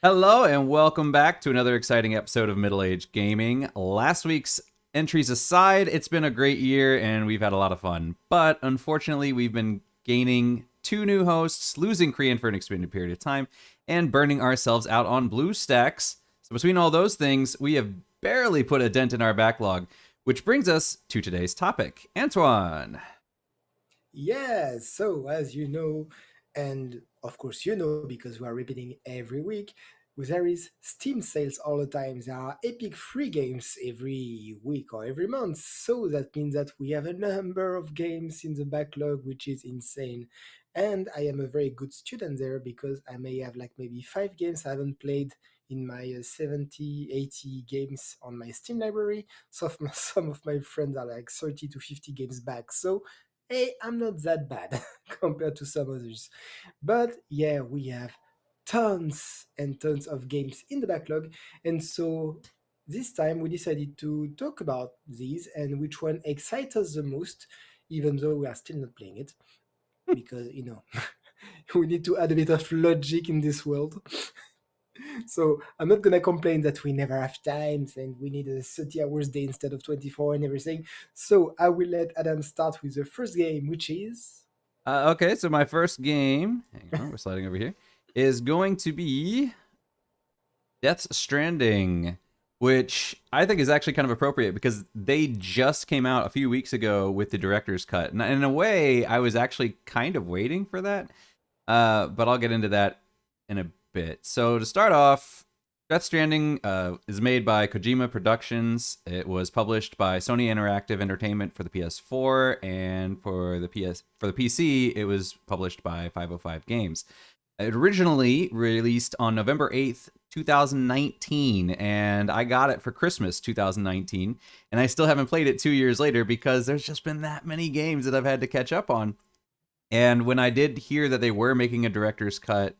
Hello and welcome back to another exciting episode of Middle Age Gaming. Last week's entries aside, it's been a great year and we've had a lot of fun. But unfortunately, we've been gaining two new hosts, losing Korean for an extended period of time, and burning ourselves out on BlueStacks. So between all those things, we have barely put a dent in our backlog, which brings us to today's topic. Antoine. Yes, so as you know, and of course you know because we are repeating every week, there is Steam sales all the time. There are epic free games every week or every month. So that means that we have a number of games in the backlog, which is insane. And I am a very good student there because I may have like maybe 5 games I haven't played in my 70, 80 games on my Steam library. So some of my friends are like 30 to 50 games back. So hey, I'm not that bad compared to some others. But yeah, we have tons and tons of games in the backlog. And so this time we decided to talk about these and which one excites us the most, even though we are still not playing it. Because, we need to add a bit of logic in this world. So I'm not gonna complain that we never have times and we need a 30 hours day instead of 24 and everything. So I will let Adam start with the first game, which is Okay, so my first game, hang on, we're sliding over here, is going to be Death Stranding, which I think is actually kind of appropriate because they just came out a few weeks ago with the director's cut. And in a way, I was actually kind of waiting for that, but I'll get into that in a bit. So to start off, Death Stranding is made by Kojima Productions. It was published by Sony Interactive Entertainment for the PS4, and for the PC, it was published by 505 Games. It originally released on November 8th, 2019, and I got it for Christmas 2019, and I still haven't played it 2 years later because there's just been that many games that I've had to catch up on. And when I did hear that they were making a director's cut,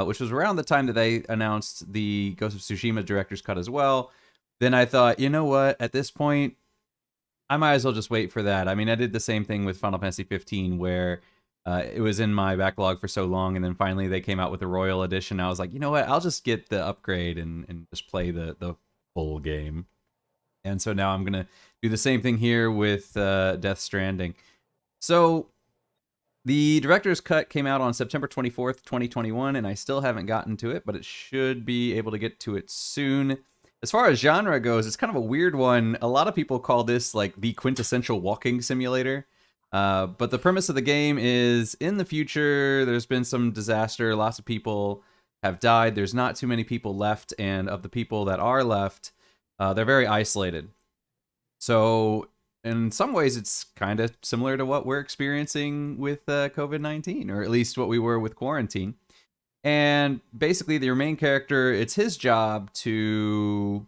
which was around the time that they announced the Ghost of Tsushima director's cut as well, then I thought, you know what, at this point, I might as well just wait for that. I mean, I did the same thing with Final Fantasy 15 where it was in my backlog for so long, and then finally they came out with the Royal Edition. I was like, you know what? I'll just get the upgrade and just play the full game. And so now I'm gonna do the same thing here with Death Stranding. So the director's cut came out on September 24th, 2021, and I still haven't gotten to it, but it should be able to get to it soon. As far as genre goes, it's kind of a weird one. A lot of people call this like the quintessential walking simulator. But the premise of the game is in the future, there's been some disaster. Lots of people have died. There's not too many people left. And of the people that are left, they're very isolated. So, in some ways, it's kind of similar to what we're experiencing with COVID-19, or at least what we were with quarantine. And basically, your main character, it's his job to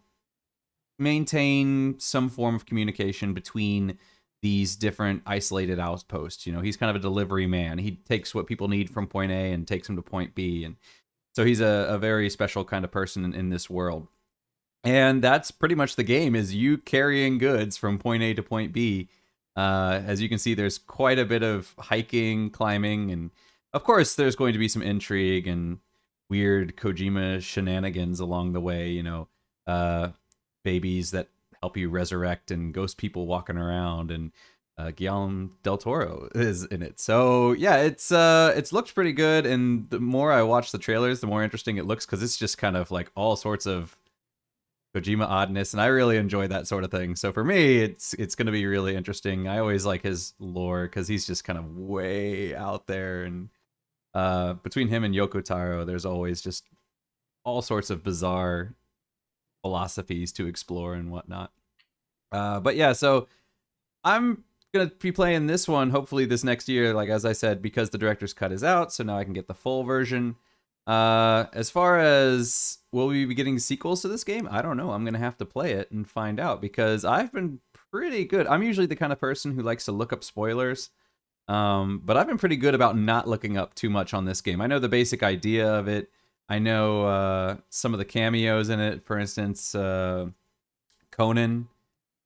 maintain some form of communication between these different isolated outposts. You know, he's kind of a delivery man. He takes what people need from point A and takes them to point B. And so he's a very special kind of person in this world. And that's pretty much the game, is you carrying goods from point A to point B. As you can see, there's quite a bit of hiking, climbing, and of course there's going to be some intrigue and weird Kojima shenanigans along the way, babies that help you resurrect and ghost people walking around, and Guillermo del Toro is in it. So yeah, it's looked pretty good, and the more I watch the trailers, the more interesting it looks because it's just kind of like all sorts of Kojima oddness, and I really enjoy that sort of thing. So for me, it's going to be really interesting. I always like his lore because he's just kind of way out there, and between him and Yoko Taro, there's always just all sorts of bizarre philosophies to explore and whatnot. But yeah, so I'm gonna be playing this one hopefully this next year, like as I said, because the director's cut is out, so now I can get the full version. As far as will we be getting sequels to this game, I don't know. I'm gonna have to play it and find out because I've been pretty good. I'm usually the kind of person who likes to look up spoilers. But I've been pretty good about not looking up too much on this game. I know the basic idea of it. I know some of the cameos in it. For instance, Conan,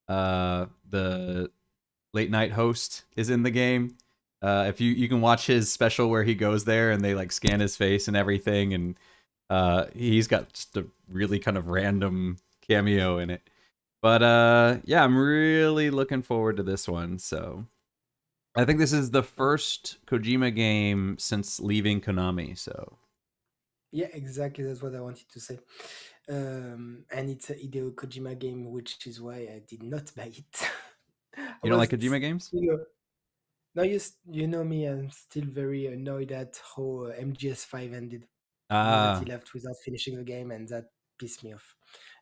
the late night host, is in the game. If you can watch his special where he goes there and they like scan his face and everything, and He's got just a really kind of random cameo in it. But yeah, I'm really looking forward to this one. So I think this is the first Kojima game since leaving Konami. So Yeah, exactly. That's what I wanted to say. And it's a Hideo Kojima game, which is why I did not buy it. I you don't like was, Kojima games? you know, now you know me. I'm still very annoyed at how MGS5 ended. You know that he Ah, left without finishing the game, and that pissed me off.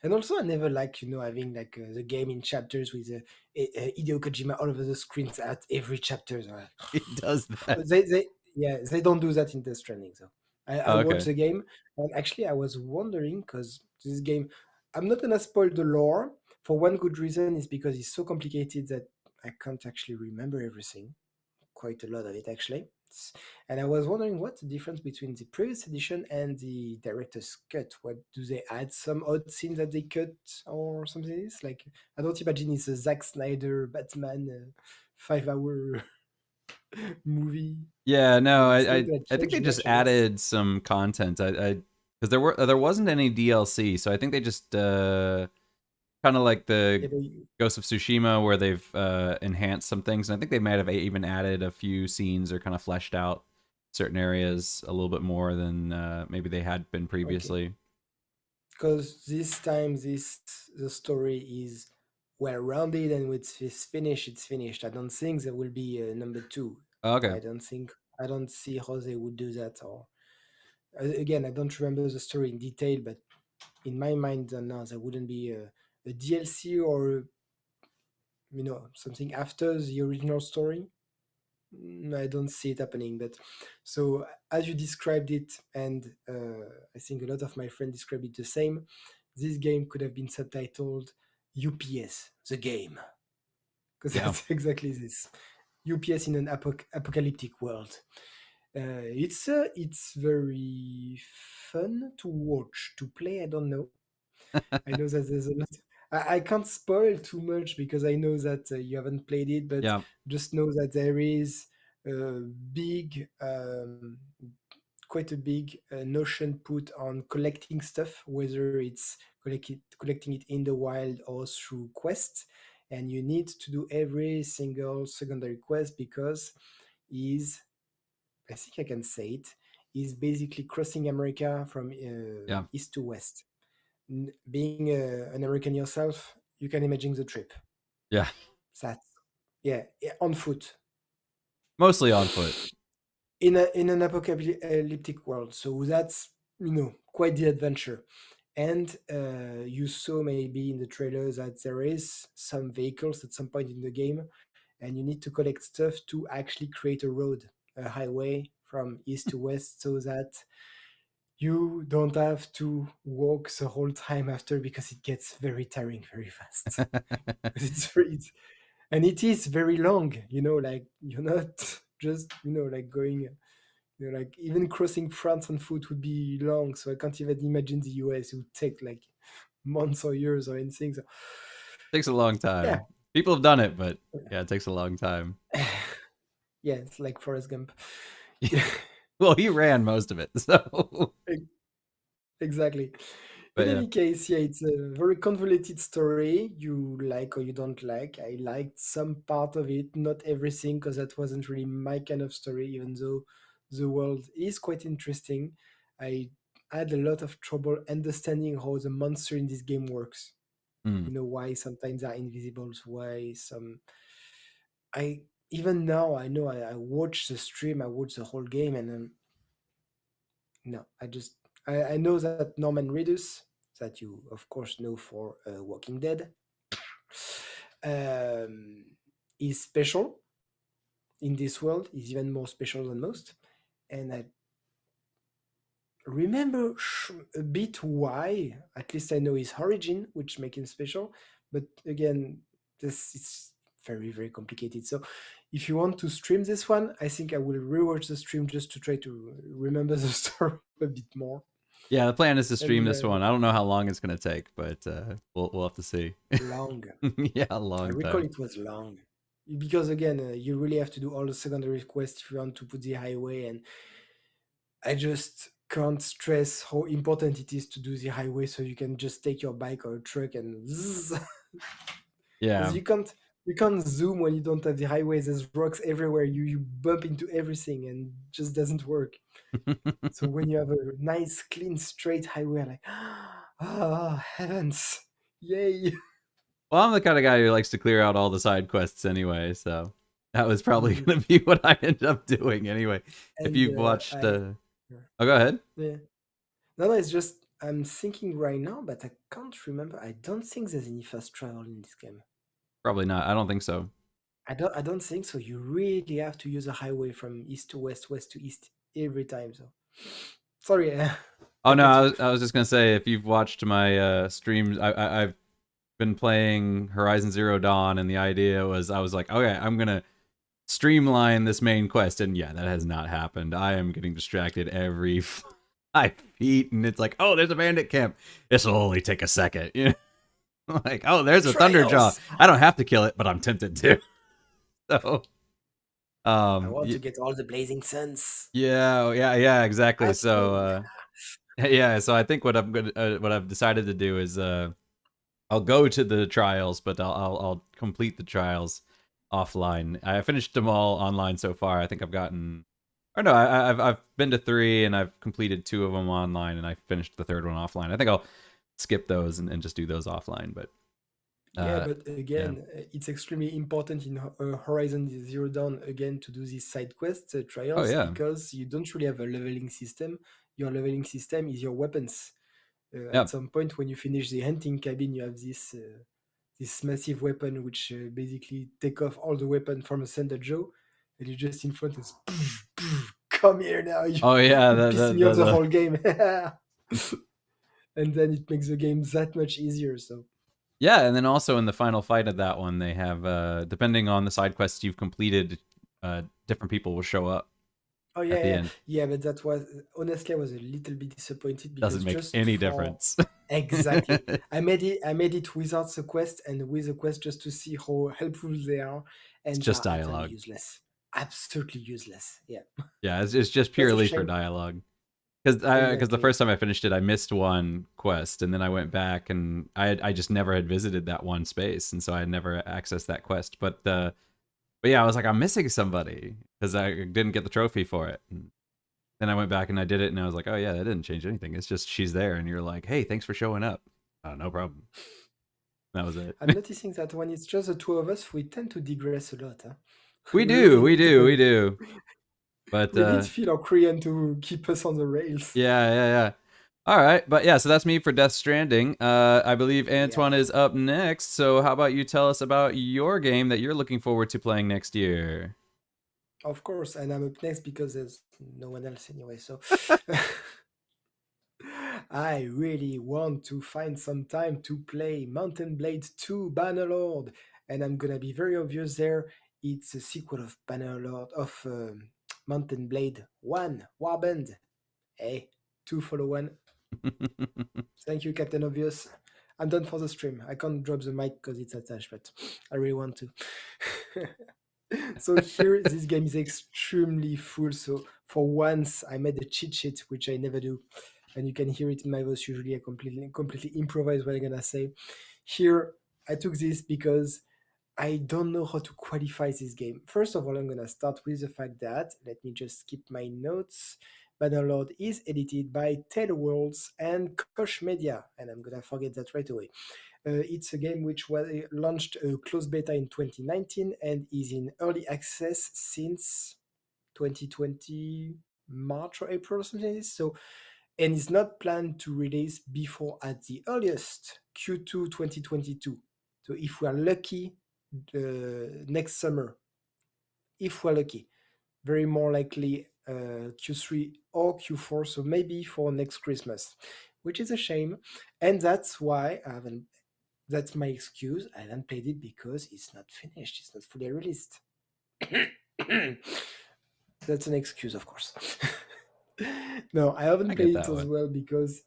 And also, I never like having like the game in chapters with Hideo Kojima all over the screens at every chapter. So, it does that. they don't do that in Death Stranding. So I Oh, watched okay. the game, and actually I was wondering because this game, I'm not gonna spoil the lore for one good reason is because it's so complicated that I can't actually remember everything, quite a lot of it actually. And I was wondering what's the difference between the previous edition and the director's cut. What do they add some odd scene that they cut or something? It's like I don't imagine it's a Zack Snyder Batman 5 hour movie. Yeah, no, It's not gonna I think change they just much, I guess. added some content. I because there wasn't any DLC, so I think they just kind of like Yeah, the but Ghost of Tsushima where they've enhanced some things, and I think they might have even added a few scenes or kind of fleshed out certain areas a little bit more than maybe they had been okay, previously. because this time the story is well rounded, and with it's finished, it's finished. I don't think there will be a number two. Oh, okay. I don't think I don't see how they would do that. Or again, I don't remember the story in detail, but in my mind, no, there wouldn't be a DLC or something after the original story. I don't see it happening. But so as you described it, and I think a lot of my friends described it the same. This game could have been subtitled UPS, the game, because Yeah. that's exactly this. UPS in an apocalyptic world. It's very fun to watch, to play. I don't know. I know that there's a lot. I can't spoil too much because I know that you haven't played it, but Yeah. just know that there is a big, quite a big notion put on collecting stuff, whether it's collecting it in the wild or through quests. And you need to do every single secondary quest because is I think I can say it is basically crossing America from Yeah. east to west. Being an American yourself, you can imagine the trip. Yeah. That's yeah, on foot Mostly on foot. in an apocalyptic world. So that's quite the adventure. And you saw maybe in the trailer that there is some vehicles at some point in the game, and you need to collect stuff to actually create a road, a highway from east to west, so that you don't have to walk the whole time after because it gets very tiring very fast. And it is very long, like you're not just like going, like even crossing France on foot would be long, so I can't even imagine the US. It would take like months or years or anything. So Takes a long yeah. time. People have done it, but yeah, it takes a long time. Yeah, it's like Forrest Gump. Well, he ran most of it, so Exactly. but In yeah. any case, yeah, it's a very convoluted story. You like or you don't like. I liked some part of it, not everything, because that wasn't really my kind of story, even though the world is quite interesting. I had a lot of trouble understanding how the monster in this game works. Hmm. Why sometimes they're invisible, why some. I even now I know I watch the stream, I watch the whole game, and no, I know that Norman Reedus, that you of course know for Walking Dead, um, is special in this world. Is even more special than most, and I remember a bit why. At least I know his origin, which make him special. But again, this is very complicated. So if you want to stream this one, I think I will rewatch the stream just to try to remember the story a bit more. Yeah, the plan is to stream And this one. I don't know how long it's gonna take, but we'll have to see. long. Yeah, a I long recall time. it was long because again, you really have to do all the secondary quests if you want to put the highway, and I just can't stress how important it is to do the highway so you can just take your bike or truck and zzz. Because Yeah. you can't zoom when you don't have the highways. There's rocks everywhere. You bump into everything and it just doesn't work. So when you have a nice, clean, straight highway, like, ah, heavens, yay! Well, I'm the kind of guy who likes to clear out all the side quests anyway, so that was probably Mhm. going to be what I ended up doing anyway. If And you've watched, I, oh, go ahead. yeah, no, no, it's just I'm thinking right now, but I can't remember. I don't think there's any fast travel in this game. Probably not. I don't think so. I don't think so. You really have to use a highway from east to west, west to east every time. So sorry, Oh I no, cut I you was, off. I was just gonna say if you've watched my streams, I've been playing Horizon Zero Dawn, and the idea was I was like, okay, I'm gonna streamline this main quest, and yeah, that has not happened. I am getting distracted every 5 feet, and it's like, oh, there's a bandit camp. This will only take a second. You know, like, oh, there's a Thunderjaw. Trails. I don't have to kill it, but I'm tempted to. So, I want y- to get all the blazing suns. yeah, exactly. So, Absolutely. yeah, so I think what I've decided to do is, I'll go to the trials, but I'll complete the trials offline. I finished them all online so far. I think I've gotten, or no, I've been to 3 and I've completed 2 of them online, and I finished the third one offline. I think I'll skip those and just do those offline. But Yeah, uh, but yeah, again, it's extremely important in Horizon Zero Dawn again to do these side quests, oh trials, yeah, because you don't really have a leveling system. Your leveling system is your weapons. At yeah, some point, when you finish the hunting cabin, you have this massive weapon which basically take off all the weapon from a center Joe, and you just in front is come here now. You oh yeah, you piss me off the the whole game, and then it makes the game that much easier. So. yeah, and then also in the final fight of that one, they have depending on the side quests you've completed, different people will show up Oh at yeah, the yeah, end. yeah. But that was honestly, I was a little bit disappointed Doesn't because make just any for difference. exactly, I made it without the quest and with the quest just to see how helpful they are, It's and they just are utterly dialogue. useless, absolutely useless. Yeah, Yeah, it's just that's a purely for shame. dialogue. Because the Exactly. first time I finished it, I missed one quest, and then I went back and I just never had visited that one space, and so I had never accessed that quest. But yeah, I was like, I'm missing somebody because I didn't get the trophy for it. And then I went back and I did it, and I was like, oh yeah, that didn't change anything. It's just she's there, and you're like, hey, thanks for showing up. No problem. That was it. I'm noticing that when it's just the two of us, we tend to digress a lot. Huh? We we do, really we need do, we do. But we need Phil or Korean to keep us on the rails. yeah. All right, but yeah, so that's me for Death Stranding. I believe Antoine Yeah. is up next. So how about you tell us about your game that you're looking forward to playing next year? Of course, and I'm up next because there's no one else anyway. So I really want to find some time to play Mountain Blade 2 Bannerlord, and I'm gonna be very obvious there. It's a sequel of Bannerlord of Mountain Blade 1 Warband. Hey, 2 follow 1. Thank you, Captain Obvious. I'm done for the stream. I can't drop the mic because it's attached, but I really want to. So here, this game is extremely full. So for once, I made a cheat sheet, which I never do, and you can hear it in my voice. Usually, I completely improvise what I'm gonna say. Here, I took this because I don't know how to qualify this game. First of all, I'm gonna start with the fact that let me just skip my notes. Bannerlord is edited by Taylor Worlds and Koch Media, and I'm gonna forget that right away. It's a game which was launched closed beta in 2019 and is in early access since 2020 March or April or something like this. So, and is not planned to release before at the earliest Q2 2022. So if we are lucky, next summer, if we're lucky, very more likely Q3 or Q4. So maybe for next Christmas, which is a shame, and that's why I haven't that's my excuse. I haven't played it because it's not finished. It's not fully released. That's an excuse, of course. No, I I haven't get played it that as one. well because,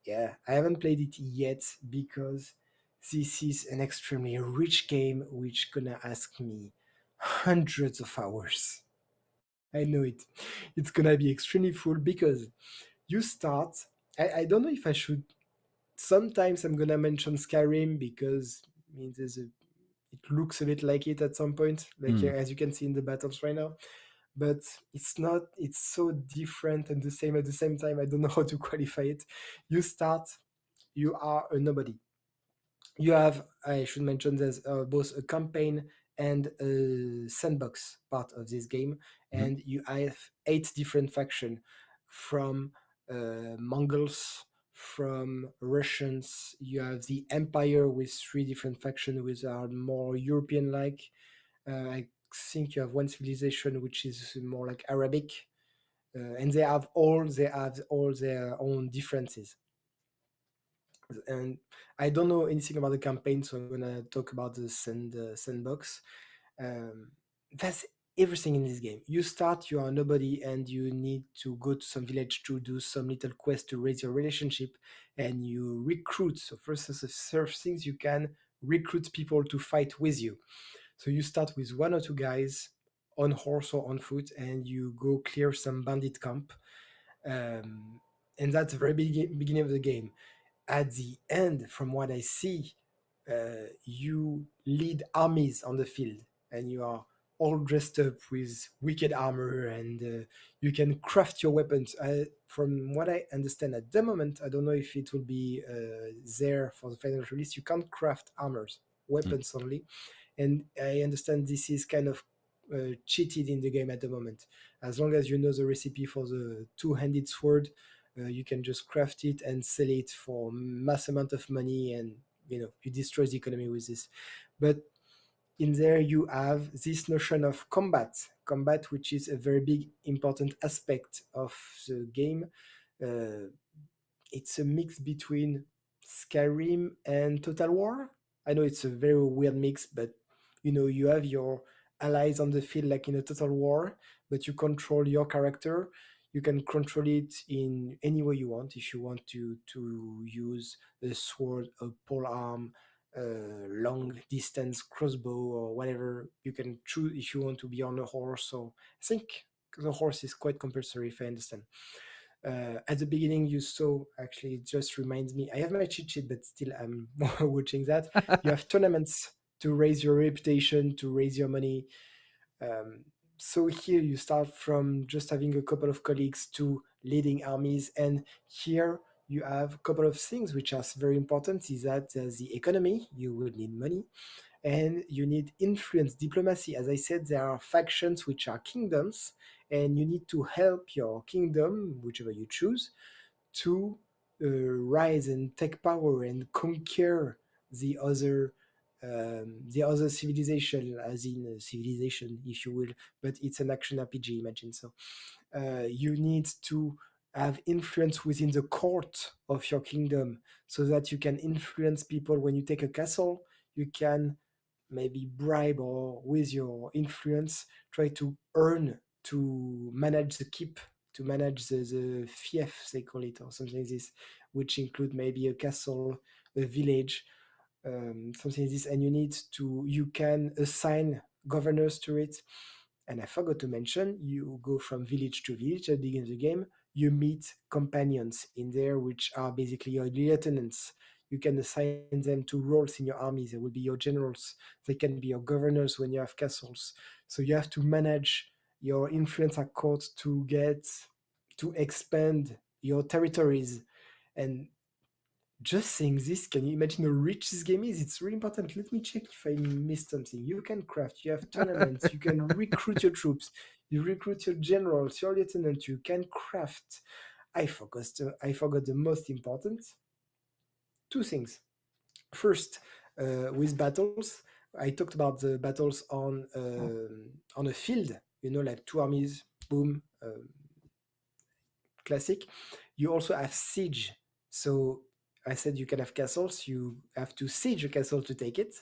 yeah, I haven't played it yet because this is an extremely rich game which gonna ask me hundreds of hours. I know it. It's gonna be extremely full because You start. I don't know if I should. Sometimes I'm gonna mention Skyrim because I mean, it looks a bit like it at some point, like Mm. as you can see in the battles right now. But it's not. It's so different and the same at the same time. I don't know how to qualify it. You start. You are a nobody. You have, I should mention, there's both a campaign and a sandbox part of this game, Mhm. and you have 8 different factions from Mongols, from Russians. You have the Empire with 3 different factions which are more European-like. I think you have one civilization which is more like Arabic, and they have all their own differences. And I don't know anything about the campaign, so I'm gonna talk about the sandbox. Um, that's everything in this game. You start, you are nobody, and you need to go to some village to do some little quest to raise your relationship, and you recruit. So first things you can recruit people to fight with you. So you start with 1 or 2 guys on horse or on foot, and you go clear some bandit camp. Um, and that's the very beginning of the game. At the end, from what I see, you lead armies on the field, and you are all dressed up with wicked armor, and you can craft your weapons. From what I understand at the moment, I don't know if it will be there for the final release. You can't craft armors, Mm. weapons only, and I understand this is kind of cheated in the game at the moment. As long as you know the recipe for the two-handed sword, you can just craft it and sell it for mass amount of money, and you destroy the economy with this. But in there you have this notion of combat, which is a very big important aspect of the game. uh, it's a mix between Skyrim and Total War. I know it's a very weird mix, but you have your allies on the field like in a Total War, but you control your character. You can control it in any way you want. If you want to use a sword, a pole arm, long distance crossbow, or whatever, you can choose if you want to be on a horse. So I think the horse is quite compulsory, if I understand. At the beginning you saw, actually it just reminds me, I have my cheat sheet but still I'm watching that. You have tournaments to raise your reputation, to raise your money. um, so here you start from just having a couple of colleagues to leading armies, and here you have a couple of things which are very important, is that the economy, you will need money, and you need influence, diplomacy. As I said, there are factions which are kingdoms, and you need to help your kingdom, whichever you choose, to rise and take power and conquer the other civilization, as in civilization, if you will, but it's an action RPG, imagine. So you need to have influence within the court of your kingdom, so that you can influence people. When you take a castle, you can maybe bribe, or with your influence try to earn to manage the keep, to manage the fief, they call it, or something like this, which include maybe a castle, a village, something like this. And you can assign governors to it. And I forgot to mention, you go from village to village at the beginning of the game. You meet companions in there, which are basically your lieutenants. You can assign them to roles in your armies. They will be your generals. They can be your governors when you have castles. So you have to manage your influence at court to expand your territories. And just saying this, can you imagine how rich this game is? It's really important. Let me check if I missed something. You can craft, you have tournaments, you can recruit your troops, you recruit your generals, your lieutenant, you can craft. I forgot the most important 2 things. First, with battles, I talked about the battles on a field, like 2 armies, boom, classic. You also have siege. So I said you can have castles. You have to siege a castle to take it,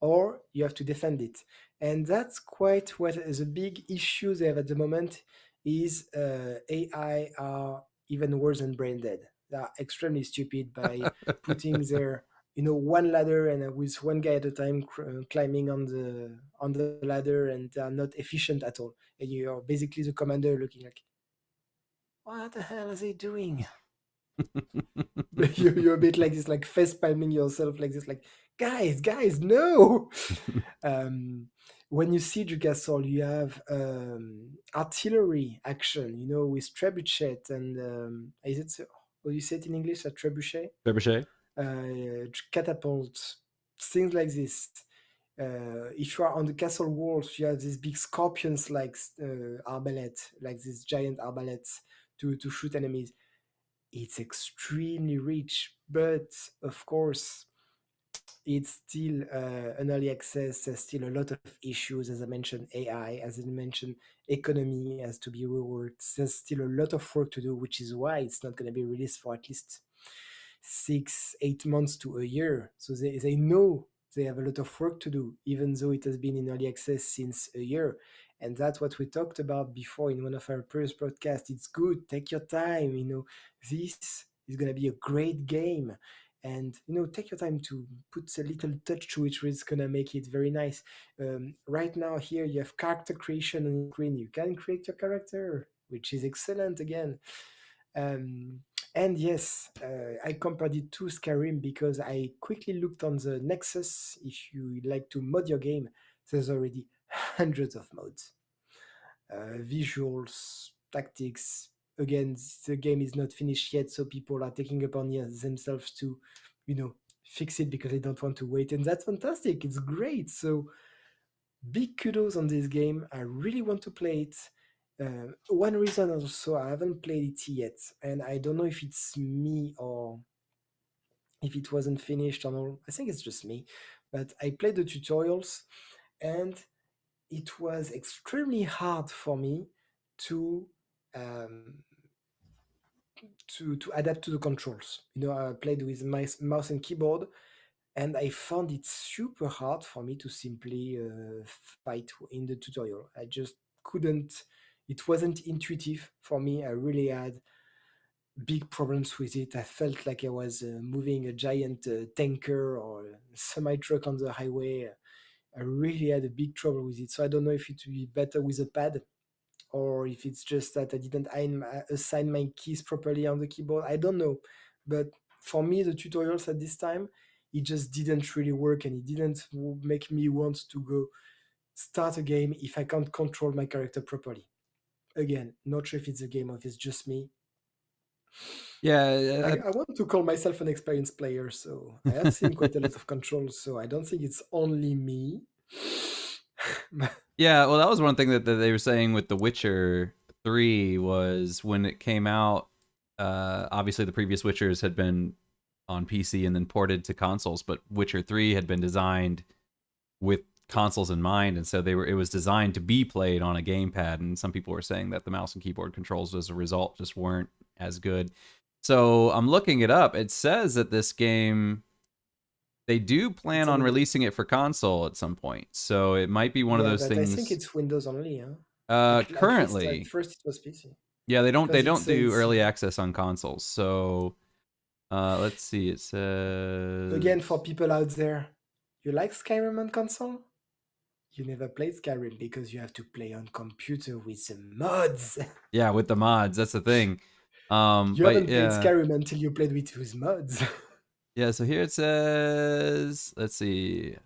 or you have to defend it. And that's quite what is a big issue they have at the moment. Is AI are even worse than brain dead. They are extremely stupid by putting their one ladder, and with one guy at a time climbing on the ladder, and they are not efficient at all. And you're basically the commander looking like what the hell is he doing? You're a bit like this, like fist palming yourself, like this, like guys, no. um, when you siege a castle, you have artillery action, with trebuchet and is it what do you say it in English? A trebuchet, Trebuchet. catapults, things like this. If you are on the castle walls, you have these big scorpions like arbalete, like these giant arbalets to shoot enemies. It's extremely rich, but of course, it's still an early access. There's still a lot of issues, as I mentioned, AI, as I mentioned, economy has to be reworked. There's still a lot of work to do, which is why it's not going to be released for at least 6, 8 months to a year. So they know they have a lot of work to do, even though it has been in early access since a year. And that's what we talked about before in one of our previous podcasts. It's good, take your time. This is going to be a great game. And take your time to put a little touch to it, which is gonna make it very nice. Right now, here you have character creation on the screen. You can create your character, which is excellent again. Um, and yes, I compared it to Skyrim because I quickly looked on the Nexus. If you like to mod your game, there's already hundreds of mods, visuals, tactics. Again, the game is not finished yet, so people are taking upon themselves to, you know, fix it because they don't want to wait, and that's fantastic. It's great. So big kudos on this game. I really want to play it. One reason also I haven't played it yet, and I don't know if it's me or if it wasn't finished or not. I think it's just me, but I played the tutorials, and it was extremely hard for me to um, to adapt to the controls. I played with my mouse and keyboard, and I found it super hard for me to simply fight in the tutorial. I just couldn't. It wasn't intuitive for me. I really had big problems with it. I felt like I was moving a giant tanker or a semi truck on the highway. I really had a big trouble with it. So I don't know if it would be better with a pad or if it's just that I didn't assign my keys properly on the keyboard. I don't know. But for me, the tutorials at this time, it just didn't really work and it didn't make me want to go start a game if I can't control my character properly. Again, not sure if it's a game or if it's just me. Yeah, I want to call myself an experienced player, so I have seen quite a lot of controls, so I don't think it's only me. yeah. Well, that was one thing that they were saying with The Witcher 3 was when it came out. Obviously, the previous Witchers had been on PC and then ported to consoles, but Witcher 3 had been designed with consoles in mind, and so it was designed to be played on a gamepad. And some people were saying that the mouse and keyboard controls, as a result, just weren't as good. So I'm looking it up. It says that this game they do It's plan on on. releasing it for console at some point. So it might be one of Yeah, those but I think things. it's Windows only, huh? At least at Currently, first it was PC yeah, they because don't do it's early access on consoles. So let's see. It again for says people out there. You like Skyrim on console? You never played Skyrim because you have to play on computer with some mods. yeah, with the mods. That's the thing. You But haven't played yeah, Skyrim until you played with mods. yeah. So here it says, let's see.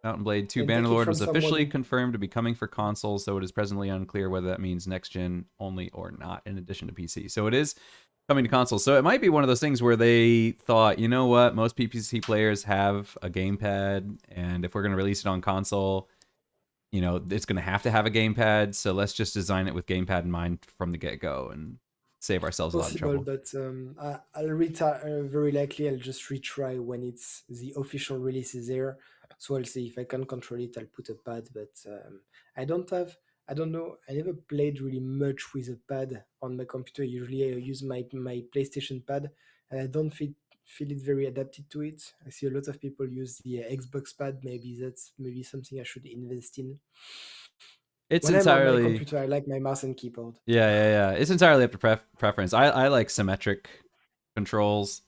Mountain Blade 2 And take it Bannerlord from was officially someone. confirmed to be coming for consoles, though it is presently unclear whether that means next gen only or not, in addition to PC. So it is coming to consoles. So it might be one of those things where they thought, you know what, most PC players have a gamepad, and if we're going to release it on console, it's going to have a gamepad. So let's just design it with gamepad in mind from the get go and save ourselves a lot of Possible, trouble. but I'll retry. Very likely, I'll just retry when it's the official release is there. So I'll see if I can control it. I'll put a pad, but I don't have. I don't know. I never played really much with a pad on my computer. Usually, I use my PlayStation pad, and I don't feel it very adapted to it. I see a lot of people use the Xbox pad. Maybe that's maybe something I should invest in. It's When I'm on my entirely computer, I like my mouse and keyboard. yeah. It's entirely up to preference. I like symmetric controls.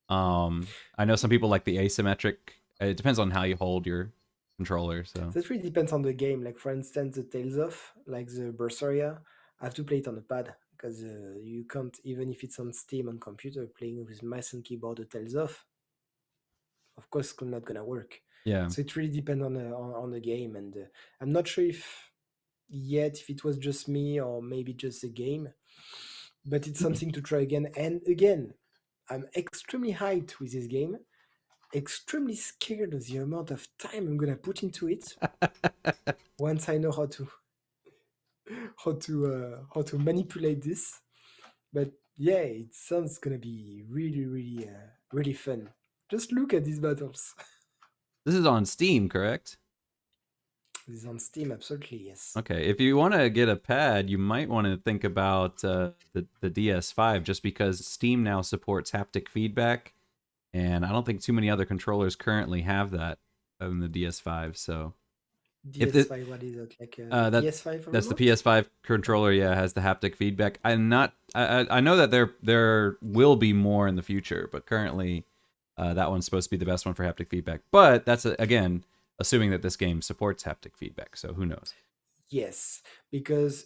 I know some people like the asymmetric. It depends on how you hold your controller. So That really depends on the game. Like for instance, the Tales of, like the Berseria, I have to play it on the pad because you can't, even if it's on Steam on computer, playing with mouse and keyboard or tails off, of course it's not gonna work. Yeah. So it really depends on the game, and I'm not sure if yet if it was just me or maybe just a game, but it's something to try again and again. I'm extremely hyped with this game, extremely scared of the amount of time I'm gonna put into it once I know how to manipulate this. But yeah, it sounds gonna be really fun. Just look at these battles. This is on Steam, correct? This is on Steam, absolutely yes. Okay, if you want to get a pad, you might want to think about the DS5, just because Steam now supports haptic feedback, and I don't think too many other controllers currently have that in the DS5. So if the DS5, what is it? Like that PS5 that's the remote? PS5 controller, yeah, has the haptic feedback. I'm not. I know that there will be more in the future, but currently that one's supposed to be the best one for haptic feedback. But that's again assuming that this game supports haptic feedback. So who knows? Yes, because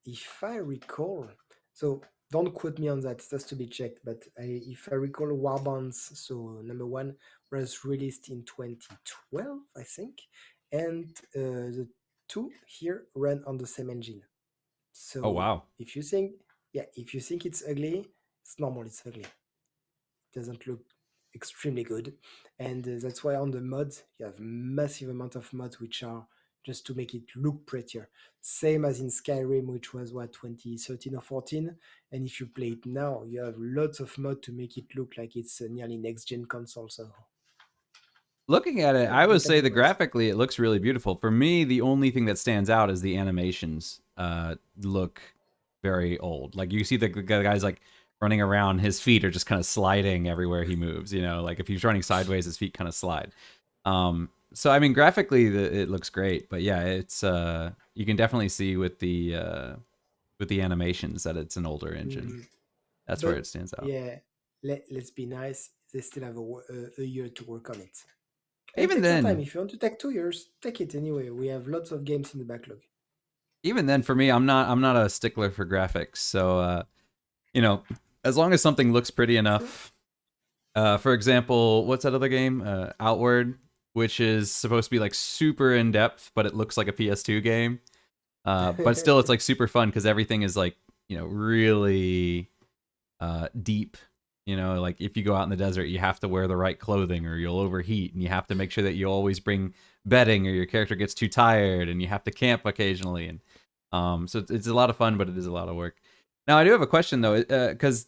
if I recall, so don't quote me on that, it has to be checked, but if I recall, Warbonds, so number one, was released in 2012, I think, and the two here run on the same engine. Oh So wow. if you think, yeah, if you think it's ugly, it's normal, it's ugly. Doesn't look extremely good, and that's why on the mods you have massive amount of mods which are just to make it look prettier, same as in Skyrim, which was what, 2013 or 14, and if you play it now you have lots of mod to make it look like it's a nearly next gen console. So Looking at it, yeah, I would look at say the that mods. graphically it looks really beautiful. For me, the only thing that stands out is the animations look very old. Like you see the guy's like running around, his feet are just kind of sliding everywhere he moves. You know, like if he's running sideways, his feet kind of slide. So I mean, graphically, it looks great, but yeah, it's you can definitely see with the animations that it's an older engine. Mhm. That's where But it stands out. yeah, let's be nice, they still have a year to work on it. And Even take your time. then, If you want to take 2 years, take it anyway. We have lots of games in the backlog. for me, I'm not a stickler for graphics. So you know, as long as something looks pretty Sure. enough. For example, what's that other game? Outward, which is supposed to be like super in depth, but it looks like a PS2 game. But still, it's like super fun because everything is like really deep. You know, like if you go out in the desert, you have to wear the right clothing or you'll overheat, and you have to make sure that you always bring bedding or your character gets too tired, and you have to camp occasionally. And so it's a lot of fun, but it is a lot of work. Now, I do have a question though, because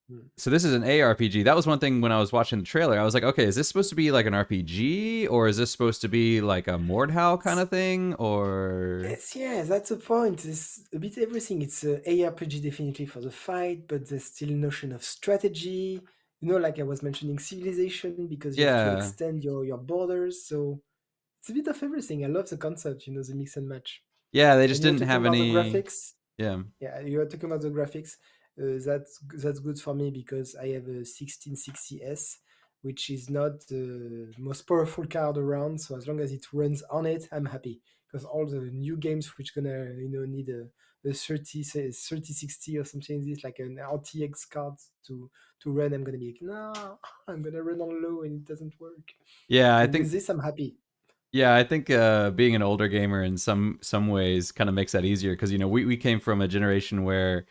Hmm. so this is an ARPG. That was one thing when I was watching the trailer. I was like, okay, is this supposed to be like an RPG, or is this supposed to be like a Mordhau kind of thing, or It's yeah, that's the point. It's a bit everything. It's a ARPG definitely for the fight, but there's still notion of strategy. Like I was mentioning, civilization because you have to yeah, extend your borders. So it's a bit of everything. I love the concept. The mix and match. yeah? They just And you're didn't talking have about the any. graphics. Yeah, Yeah, you are talking about the graphics. That's good for me because I have a 1660S, which is not the most powerful card around. So as long as it runs on it, I'm happy. Because all the new games which gonna need a 3060 or something like this, like an RTX card to run, I'm gonna be like, no, I'm gonna run on low and it doesn't work. yeah. I So with think this, I'm happy. Yeah, I think being an older gamer in some ways kind of makes that easier because we came from a generation where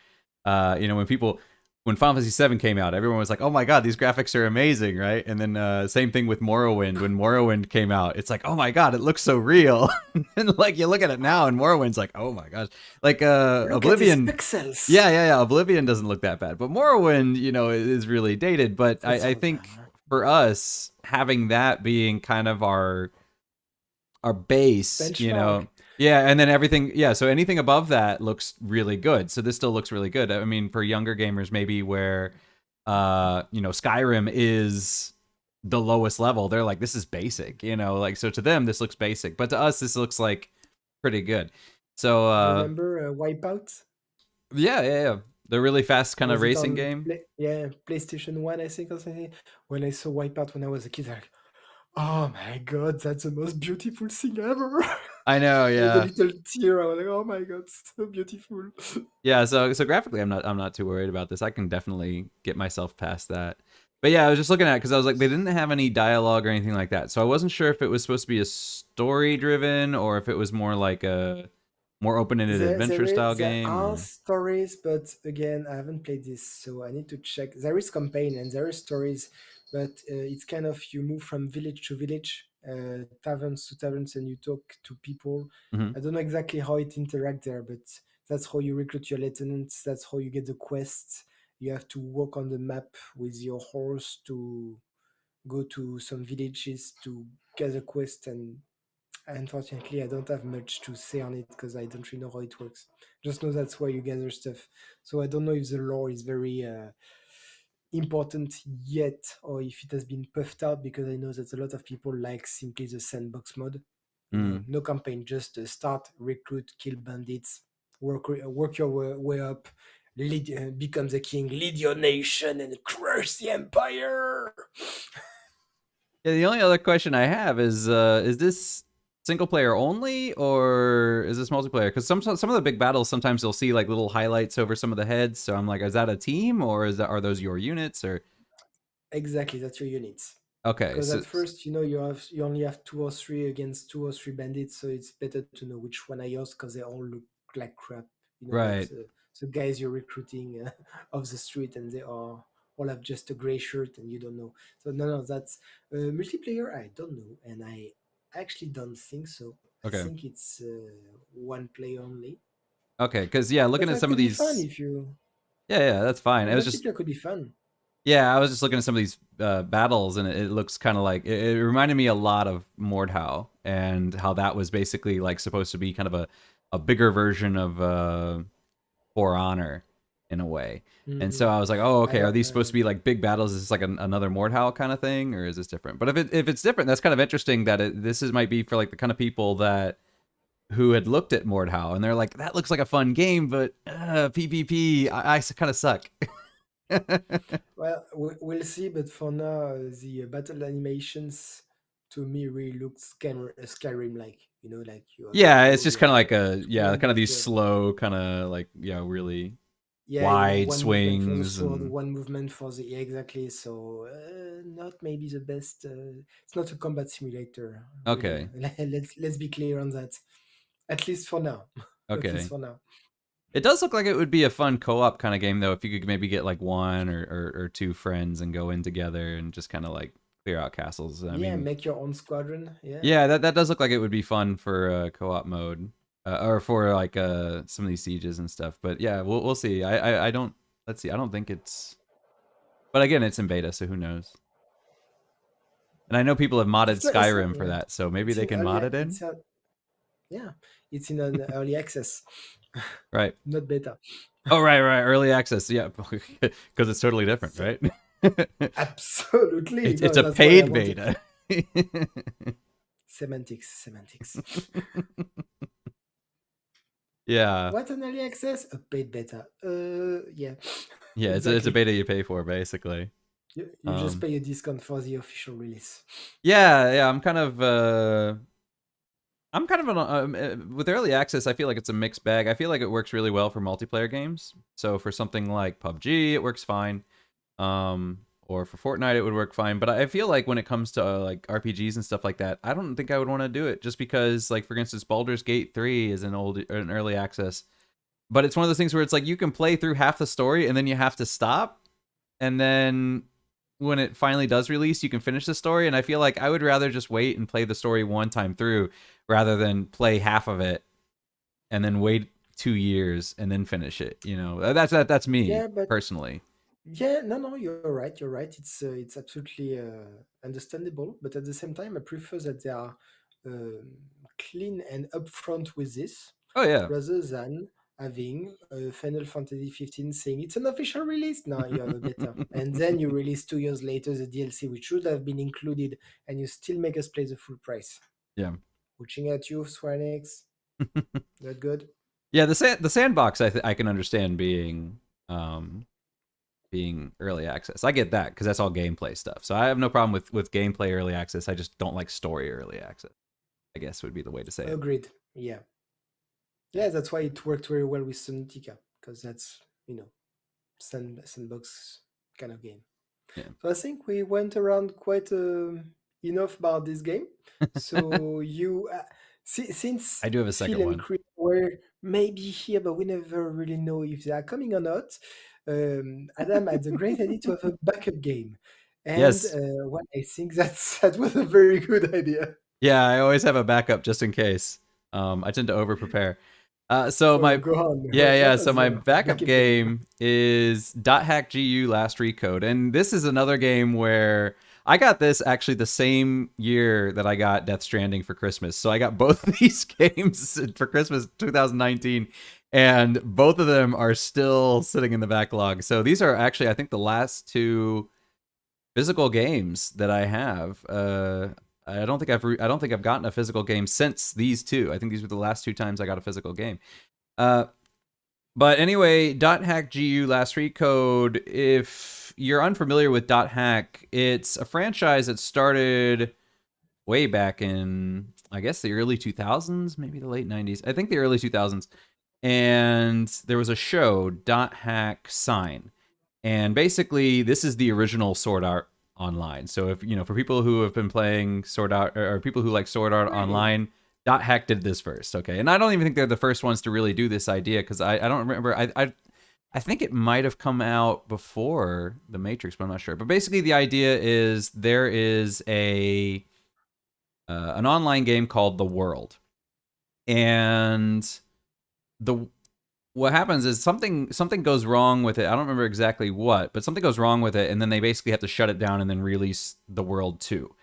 when Final Fantasy VII came out, everyone was like, "Oh my god, these graphics are amazing!" Right? And then same thing with Morrowind. When Morrowind came out, it's like, "Oh my god, it looks so real." And like you look at it now, and Morrowind's like, "Oh my gosh!" Like Look at these Oblivion. pixels. Yeah. Oblivion doesn't look that bad, but Morrowind, is really dated. But That's I all. think for us having that being kind of our base, Benchmark. yeah, and then everything, yeah, so anything above that looks really good. So this still looks really good. I mean, for younger gamers, maybe where Skyrim is the lowest level, they're like, this is basic, like, so to them this looks basic, but to us this looks like pretty good. So Do you remember Wipeout? yeah, the really fast kind of Was it racing on game. PlayStation 1, I think, or something? When I saw Wipeout when I was a kid, like, oh my god, that's the most beautiful thing ever. I know, The yeah. little tear. I was like, oh my god, so beautiful. Yeah, so graphically I'm not too worried about this. I can definitely get myself past that. But yeah, I was just looking at it because I was like, they didn't have any dialogue or anything like that. So I wasn't sure if it was supposed to be a story driven or if it was more like a more open-ended adventure style There game are or stories, but again, I haven't played this, so I need to check. There is campaign and there is stories, but it's kind of you move from village to village, taverns to taverns, and you talk to people. Mhm. I don't know exactly how it interact there, but that's how you recruit your lieutenants. That's how you get the quests. You have to walk on the map with your horse to go to some villages to gather quest, and unfortunately, I don't have much to say on it because I don't really know how it works. Just know that's where you gather stuff. So I don't know if the lore is very important yet or if it has been puffed out because I know that a lot of people like simply the sandbox mode. You know, Mm. no campaign, just start, recruit, kill bandits, work your way up, become the king, lead your nation, and crush the empire. Yeah, the only other question I have is this single player only or is this multiplayer? Because some of the big battles sometimes you'll see like little highlights over some of the heads. So I'm like, is that a team or are those your units or Exactly, that's your units. okay? Because So at first, you only have two or three against two or three bandits, so it's better to know which one are yours because they all look like crap. You know, like right, the guys you're recruiting off the street, and they are all have just a gray shirt, and you don't know. So no, that's multiplayer. I don't know, and I actually don't think so. I okay, think it's one player only, okay. Because yeah, looking but at that some of could be fun these, if you. yeah, that's fine. Yeah, It was just multiplayer could be fun. yeah, I was just looking at some of these battles, and it looks kind of like it reminded me a lot of Mordhau and how that was basically like supposed to be kind of a bigger version of For Honor in a way. And Hmm. so I was like, oh, I okay, are don't. these supposed to be like big battles? Is this like another Mordhau kind of thing, or is this different? But if it's different, that's kind of interesting that this is might be for like the kind of people that who had looked at Mordhau and they're like, that looks like a fun game, but PvP, I kind of suck. Well, we'll see, but for now, the battle animations to me really look Skyrim like. You know, like you have your Yeah, it's bow, just you kind have of your like a yeah, sword, kind of these you have, slow, kind of like really yeah, you know, wide one movement for the swings sword, and one movement for the, yeah, exactly. So not maybe the best. It's not a combat simulator, really. okay, Let's be clear on that. At least for now. At least okay. for now. It does look like it would be a fun co-op kind of game though, if you could maybe get like one or two friends and go in together and just kind of like clear out castles. I Yeah, mean, make your own squadron. Yeah. yeah, that does look like it would be fun for co-op mode, or for like some of these sieges and stuff. But yeah, we'll see. I don't let's see. I don't think it's. But again, it's in beta, so who knows? And I know people have modded It's not. Skyrim for Yeah. that, so maybe It's they in can early. mod it in. It's Yeah, it's in an early access, Right. not beta. Oh, right. Early access. Yeah, because it's totally different, So right? absolutely, It's no, a that's why I paid wanted beta. semantics. Semantics. Yeah. What's an early access? A paid beta. Yeah, Yeah, it's a exactly. beta you pay for basically. You just Um pay a discount for the official release. yeah, I'm kind of with early access, I feel like it's a mixed bag. I feel like it works really well for multiplayer games. So for something like PUBG, it works fine. Or for Fortnite, it would work fine. But I feel like when it comes to like RPGs and stuff like that, I don't think I would want to do it just because, like, for instance, Baldur's Gate 3 is an early access, but it's one of those things where it's like you can play through half the story and then you have to stop, and then when it finally does release, you can finish the story. And I feel like I would rather just wait and play the story one time through rather than play half of it and then wait 2 years and then finish it. That's me Yeah, but personally. yeah, no, you're right. You're right. It's absolutely understandable. But at the same time, I prefer that they are um, clean and upfront with this, Oh yeah. rather than having Final Fantasy 15 saying it's an official release. Now you have a beta, and then you release 2 years later the DLC, which should have been included, and you still make us pay the full price. Yeah. Watching at you, Square Enix. Not good. Yeah, the sandbox I can understand um being early access. I get that because that's all gameplay stuff. So I have no problem with gameplay early access. I just don't like story early access. I guess would be the way to say it. Agreed. Yeah. Yeah, that's why it worked very well with Subnautica, because that's, sandbox kind of game. Yeah. So I think we went around quite enough about this game. So since I do have a Phil second and one. Chris were maybe here, but we never really know if they are coming or not, Adam had the great idea to have a backup game. And Yes. well, I think that was a very good idea. Yeah, I always have a backup just in case. I tend to over prepare. So So my go on. yeah. What So was my your backup backup game? game is .hack GU Last Recode, and this is another game where I got this actually the same year that I got Death Stranding for Christmas. So I got both of these games for Christmas 2019, and both of them are still sitting in the backlog. So these are actually, I think, the last two physical games that I have. I don't think I've gotten a physical game since these two. I think these were the last two times I got a physical game. Uh, but anyway, .hack GU Last Recode. If you're unfamiliar with .hack, it's a franchise that started way back in, I guess, the early 2000s, maybe the late 90s. I think the early 2000s. And there was a show, .hack Sign, and basically this is the original Sword Art Online. So if for people who have been playing Sword Art, or people who like Sword Art Really? Online, .hack did this first, okay? And I don't even think they're the first ones to really do this idea, because I don't remember. I think it might have come out before The Matrix, but I'm not sure. But basically the idea is there is a an online game called The World, and the what happens is something goes wrong with it. I don't remember exactly what, but something goes wrong with it, and then they basically have to shut it down and then release The World 2.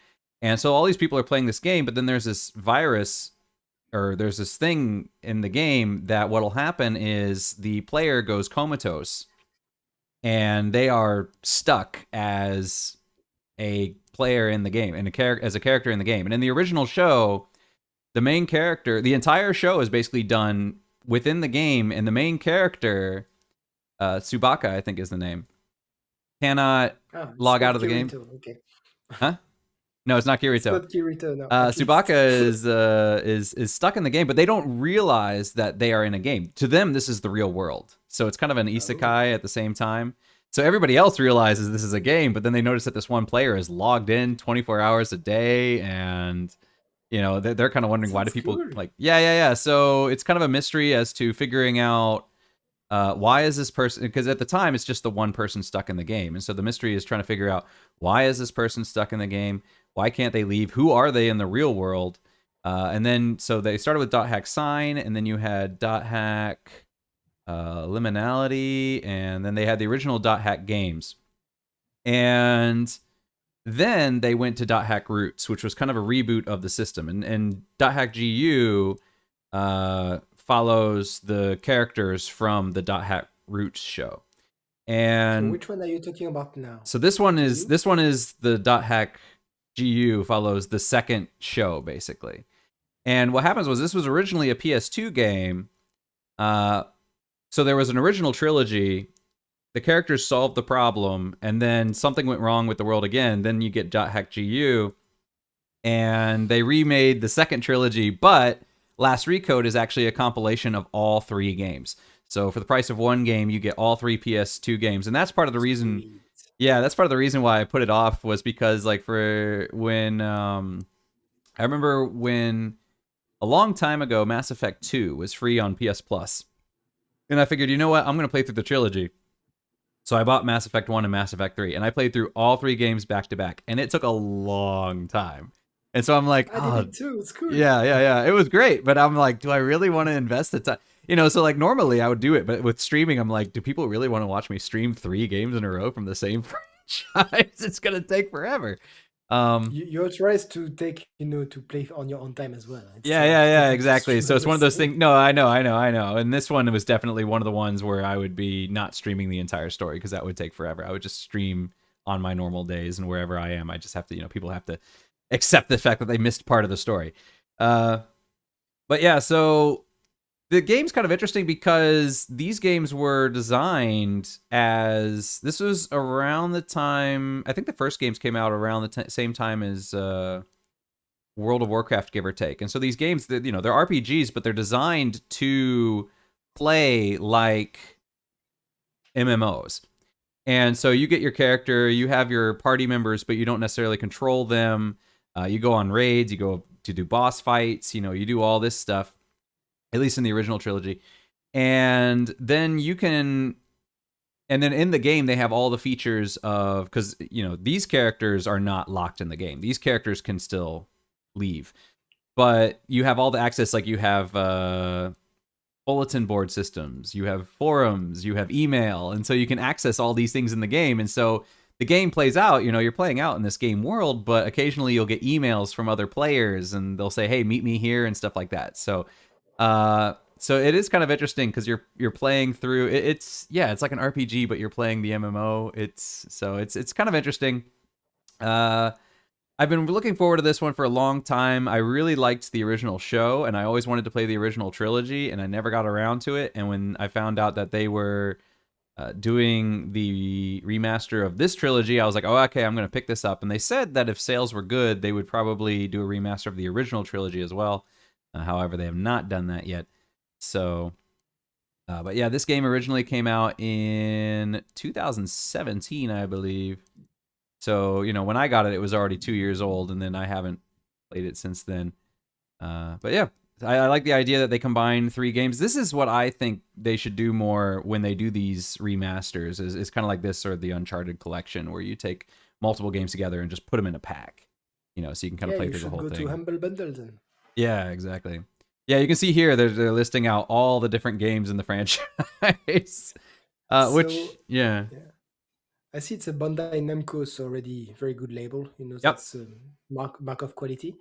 And so all these people are playing this game, but then there's this virus, or there's this thing in the game that what'll happen is the player goes comatose, and they are stuck as a player in the game, and as a character in the game. And in the original show, the main character, the entire show is basically done within the game, and the main character, Tsubaka, I think is the name, cannot Ah, it's log out not of the game. Kirito. Okay. Huh? No, it's not It's Kirito. not Kirito, no, at least. Tsubaka is stuck in the game, but they don't realize that they are in a game. To them, this is the real world. So it's kind of an Oh, isekai at the same time. So everybody else realizes this is a game, but then they notice that this one player is logged in 24 hours a day, and they're kind of wondering, why do sounds people cool. like, yeah. So it's kind of a mystery as to figuring out why is this person, because at the time it's just the one person stuck in the game, and so the mystery is trying to figure out, why is this person stuck in the game, why can't they leave, who are they in the real world. And then so they started with .hack Sign, and then you had .hack Liminality, and then they had the original .hack games, and then they went to .hack Roots, which was kind of a reboot of the system, and .hack GU follows the characters from the .hack Roots show. So And which one are you talking about now? so this one is You? the .hack GU follows the second show, basically. And what happens was, this was originally a PS2 game. So there was an original trilogy. The characters solved the problem, and then something went wrong with the world again. Then you get .hack GU, and they remade the second trilogy, but Last Recode is actually a compilation of all three games. So for the price of one game, you get all three PS2 games, and that's part of the reason. Sweet. Yeah, that's part of the reason why I put it off, was because, like, for when I remember when a long time ago, Mass Effect 2 was free on PS Plus, and I figured, you know what, I'm gonna play through the trilogy. So I bought Mass Effect 1 and Mass Effect 3, and I played through all three games back to back, and it took a long time. And so I'm like, I did oh, it too. It's cool. yeah. It was great, but I'm like, do I really want to invest the time? So like normally I would do it, but with streaming, I'm like, do people really want to watch me stream three games in a row from the same franchise? It's gonna take forever. You're tries to take, to play on your own time as well. It's Yeah, not like to exactly. stream So it's one of those everything. things. No, I know. And this one was definitely one of the ones where I would be not streaming the entire story, because that would take forever. I would just stream on my normal days, and wherever I am, I just have to, people have to accept the fact that they missed part of the story. But yeah, so the game's kind of interesting because these games were designed as, this was around the time, I think the first games came out around the same time as World of Warcraft, give or take. And so these games, they're RPGs, but they're designed to play like MMOs. And so you get your character, you have your party members, but you don't necessarily control them. You go on raids, you go to do boss fights, you do all this stuff, at least in the original trilogy. And then and then in the game, they have all the features of, because, these characters are not locked in the game. These characters can still leave. But you have all the access, like you have bulletin board systems, you have forums, you have email, and so you can access all these things in the game. And so the game plays out, you're playing out in this game world, but occasionally you'll get emails from other players and they'll say, hey, meet me here and stuff like that. So so it is kind of interesting because you're playing through it's like an RPG, but you're playing the MMO. It's kind of interesting. I've been looking forward to this one for a long time. I really liked the original show, and I always wanted to play the original trilogy, and I never got around to it. And when I found out that they were doing the remaster of this trilogy, I was like, oh, okay, I'm going to pick this up. And they said that if sales were good, they would probably do a remaster of the original trilogy as well. However, they have not done that yet. So, but yeah, this game originally came out in 2017, I believe. So, when I got it, it was already 2 years old, and then I haven't played it since then. But yeah, I like the idea that they combine 3 games. This is what I think they should do more when they do these remasters, is kind of like this or the Uncharted collection, where you take multiple games together and just put them in a pack, so you can kind of play through the whole thing. You should go to Humble Bundle then. Yeah, exactly. Yeah, you can see here they're listing out all the different games in the franchise. Yeah. I see it's a Bandai Namco, so already very good label. Yep. That's mark of quality.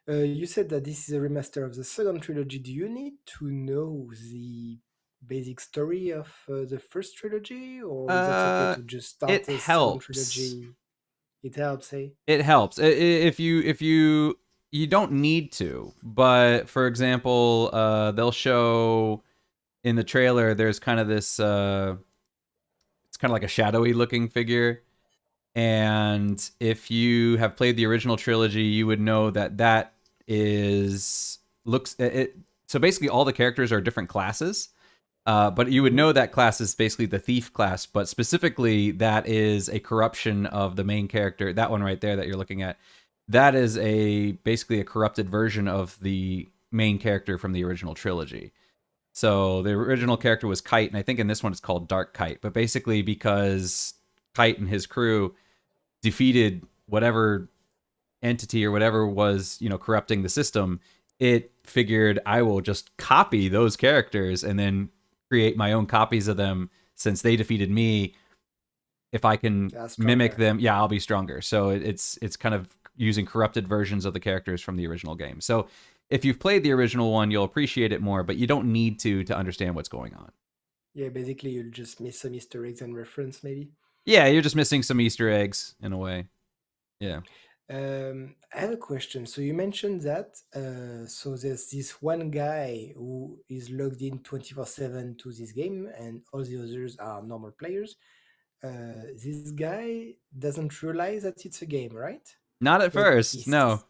You said that this is a remaster of the second trilogy. Do you need to know the basic story of the first trilogy, or is it okay to just start the second trilogy? It helps, hey? It helps. If you don't need to, but for example, they'll show in the trailer there's kind of this it's kind of like a shadowy looking figure. And if you have played the original trilogy, you would know that looks it. So basically, all the characters are different classes, but you would know that class is basically the thief class. But specifically, that is a corruption of the main character. That one right there that you're looking at, that is basically a corrupted version of the main character from the original trilogy. So the original character was Kite, and I think in this one it's called Dark Kite. But basically, because Kite and his crew defeated whatever entity or whatever was, corrupting the system, it figured, I will just copy those characters and then create my own copies of them. Since they defeated me, if I can mimic them, I'll be stronger. So it's kind of using corrupted versions of the characters from the original game. So if you've played the original one, you'll appreciate it more, but you don't need to understand what's going on. Yeah, basically you'll just miss some Easter eggs and reference, maybe. Yeah, you're just missing some Easter eggs in a way. Yeah. I have a question. So you mentioned that so there's this one guy who is logged in 24/7 to this game, and all the others are normal players. This guy doesn't realize that it's a game, right? Not at first, no.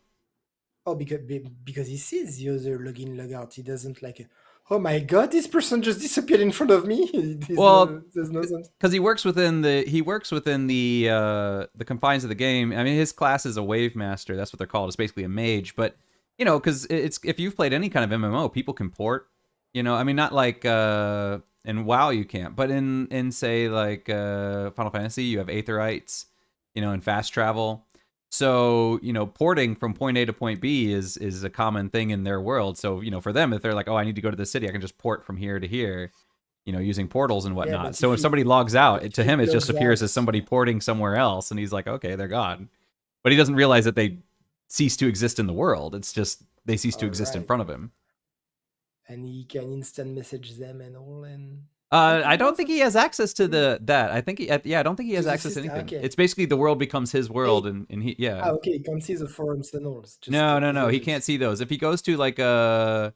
Oh, because he sees the other login, log out. He doesn't like, oh my god, this person just disappeared in front of me. There's no sense. Because he works within the confines of the game. I mean, his class is a wave master. That's what they're called. It's basically a mage. But because it's, if you've played any kind of MMO, people can port. I mean, not like in WoW you can't, but in say like Final Fantasy, you have Aetherites. In fast travel. So, porting from point A to point B is a common thing in their world. So, for them, if they're like, oh, I need to go to the city, I can just port from here to here, using portals and whatnot. Yeah, so if somebody logs out, to him, it just appears as somebody porting somewhere else. And he's like, okay, they're gone. But he doesn't realize that they cease to exist in the world. It's just they cease to exist in front of him. And he can instant message them and all. And I don't think he has access to that. I think I don't think he has access to anything. Okay. It's basically the world becomes his world, and he okay, he can see the forums and all. No, he can't see those. If he goes to like I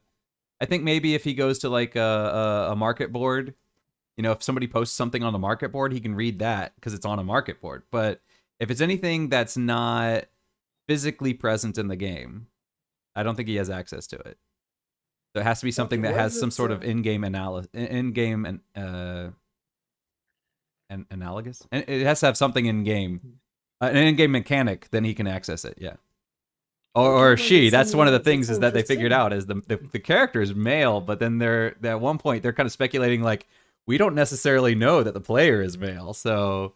think maybe if he goes to like a market board, if somebody posts something on the market board, he can read that because it's on a market board. But if it's anything that's not physically present in the game, I don't think he has access to it. So it has to be Okay, something that has what's some that? sort of in-game analysis, in-game and analogous. And it has to have something in-game, an in-game mechanic. Then he can access it. Yeah. Okay, Or well she. That's one of the that's things is that they figured interesting. out is the character is male, but then they're at one point they're kind of speculating like we don't necessarily know that the player is male, so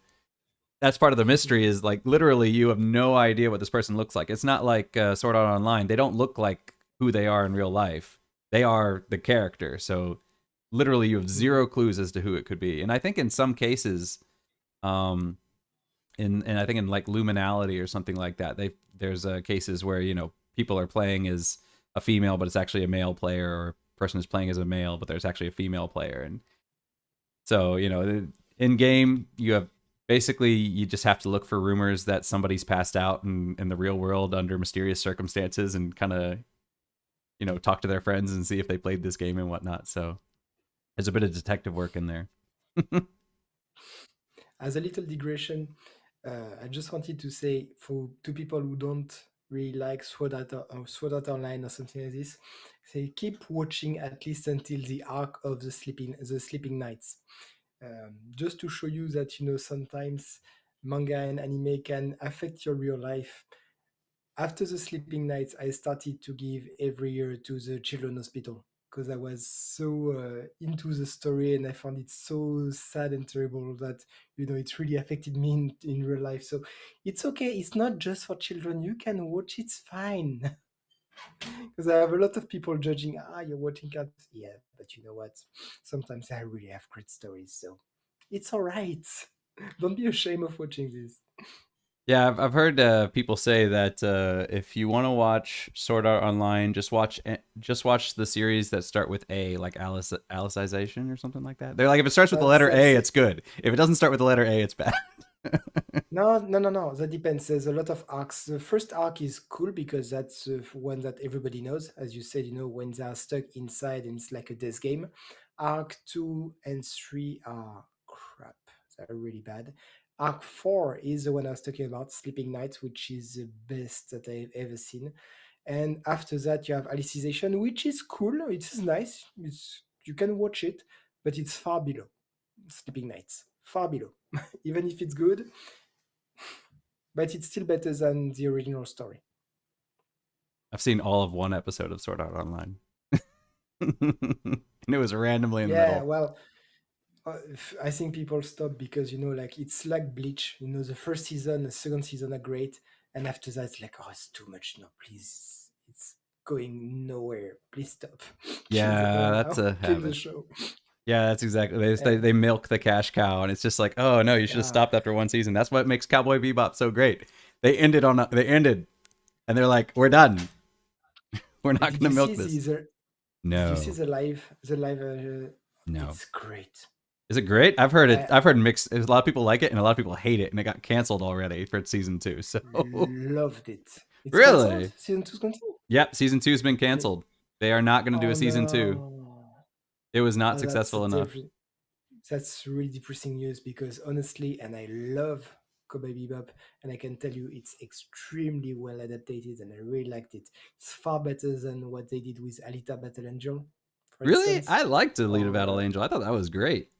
that's part of the mystery is like literally you have no idea what this person looks like. It's not like Sword Art Online. They don't look like who they are in real life. They are the character. So literally you have zero clues as to who it could be. And I think in some cases, um, in I think in like Luminality or something like that, there's cases where people are playing as a female, but it's actually a male player, or a person is playing as a male, but there's actually a female player, and so, in game, you have basically you just have to look for rumors that somebody's passed out in the real world under mysterious circumstances and kind of, talk to their friends and see if they played this game and whatnot. So there's a bit of detective work in there. As a little digression, I just wanted to say for two people who don't really like Sword Art Online or something like this, say keep watching at least until the arc of the Sleeping Knights, just to show you that sometimes manga and anime can affect your real life. After the Sleeping Nights, I started to give every year to the Children's Hospital because I was so into the story and I found it so sad and terrible that it really affected me in real life. So it's okay. It's not just for children. You can watch. It's fine. Because I have a lot of people judging. You're watching cats. Yeah, but you know what? Sometimes I really have great stories. So it's all right. Don't be ashamed of watching this. Yeah, I've heard people say that if you want to watch Sword Art Online, just watch the series that start with A, like Alicization or something like that. They're like, if it starts with the That's letter A, that's it's good. If it doesn't start with the letter A, it's bad. No, no, no, no. That depends. There's a lot of arcs. The first arc is cool because that's one that everybody knows. As you said, when they are stuck inside and it's like a death game. Arc 2 and 3 are crap. They're really bad. Arc 4 is the one I was talking about, Sleeping Nights, which is the best that I've ever seen. And after that, you have Alicization, which is cool. It is nice. You can watch it, but it's far below Sleeping Nights. Far below. Even if it's good, but it's still better than the original story. I've seen all of one episode of Sword Art Online. And it was randomly in the Yeah, middle. well, I think people stop because like it's like Bleach. The first season, the second season are great, and after that, it's like, oh, it's too much. No, please, it's going nowhere. Please stop. Kill the Yeah, manga. that's a Kill the habit. show. Yeah, that's exactly. They And they milk the cash cow, and it's just like, oh no, you should have yeah, stopped after one season. That's what makes Cowboy Bebop so great. They ended, and they're like, we're done. We're not did gonna you see milk this. did you see No, the live? no. It's great. Is it great? I've heard it. I I've heard mixed. A lot of people like it, and a lot of people hate it, and it got canceled already for season two. So loved it. It's cancelled. really, Season 2's cancelled. yep, season two's been Okay. canceled. They are not going to do a Oh season two. no. It was not Oh, that's a successful enough. that's really depressing news because honestly, and I love Cowboy Bebop, and I can tell you it's extremely well adapted, and I really liked it. It's far better than what they did with Alita Battle Angel, for Really, instance. I liked Alita Or Battle Angel. I thought that was great.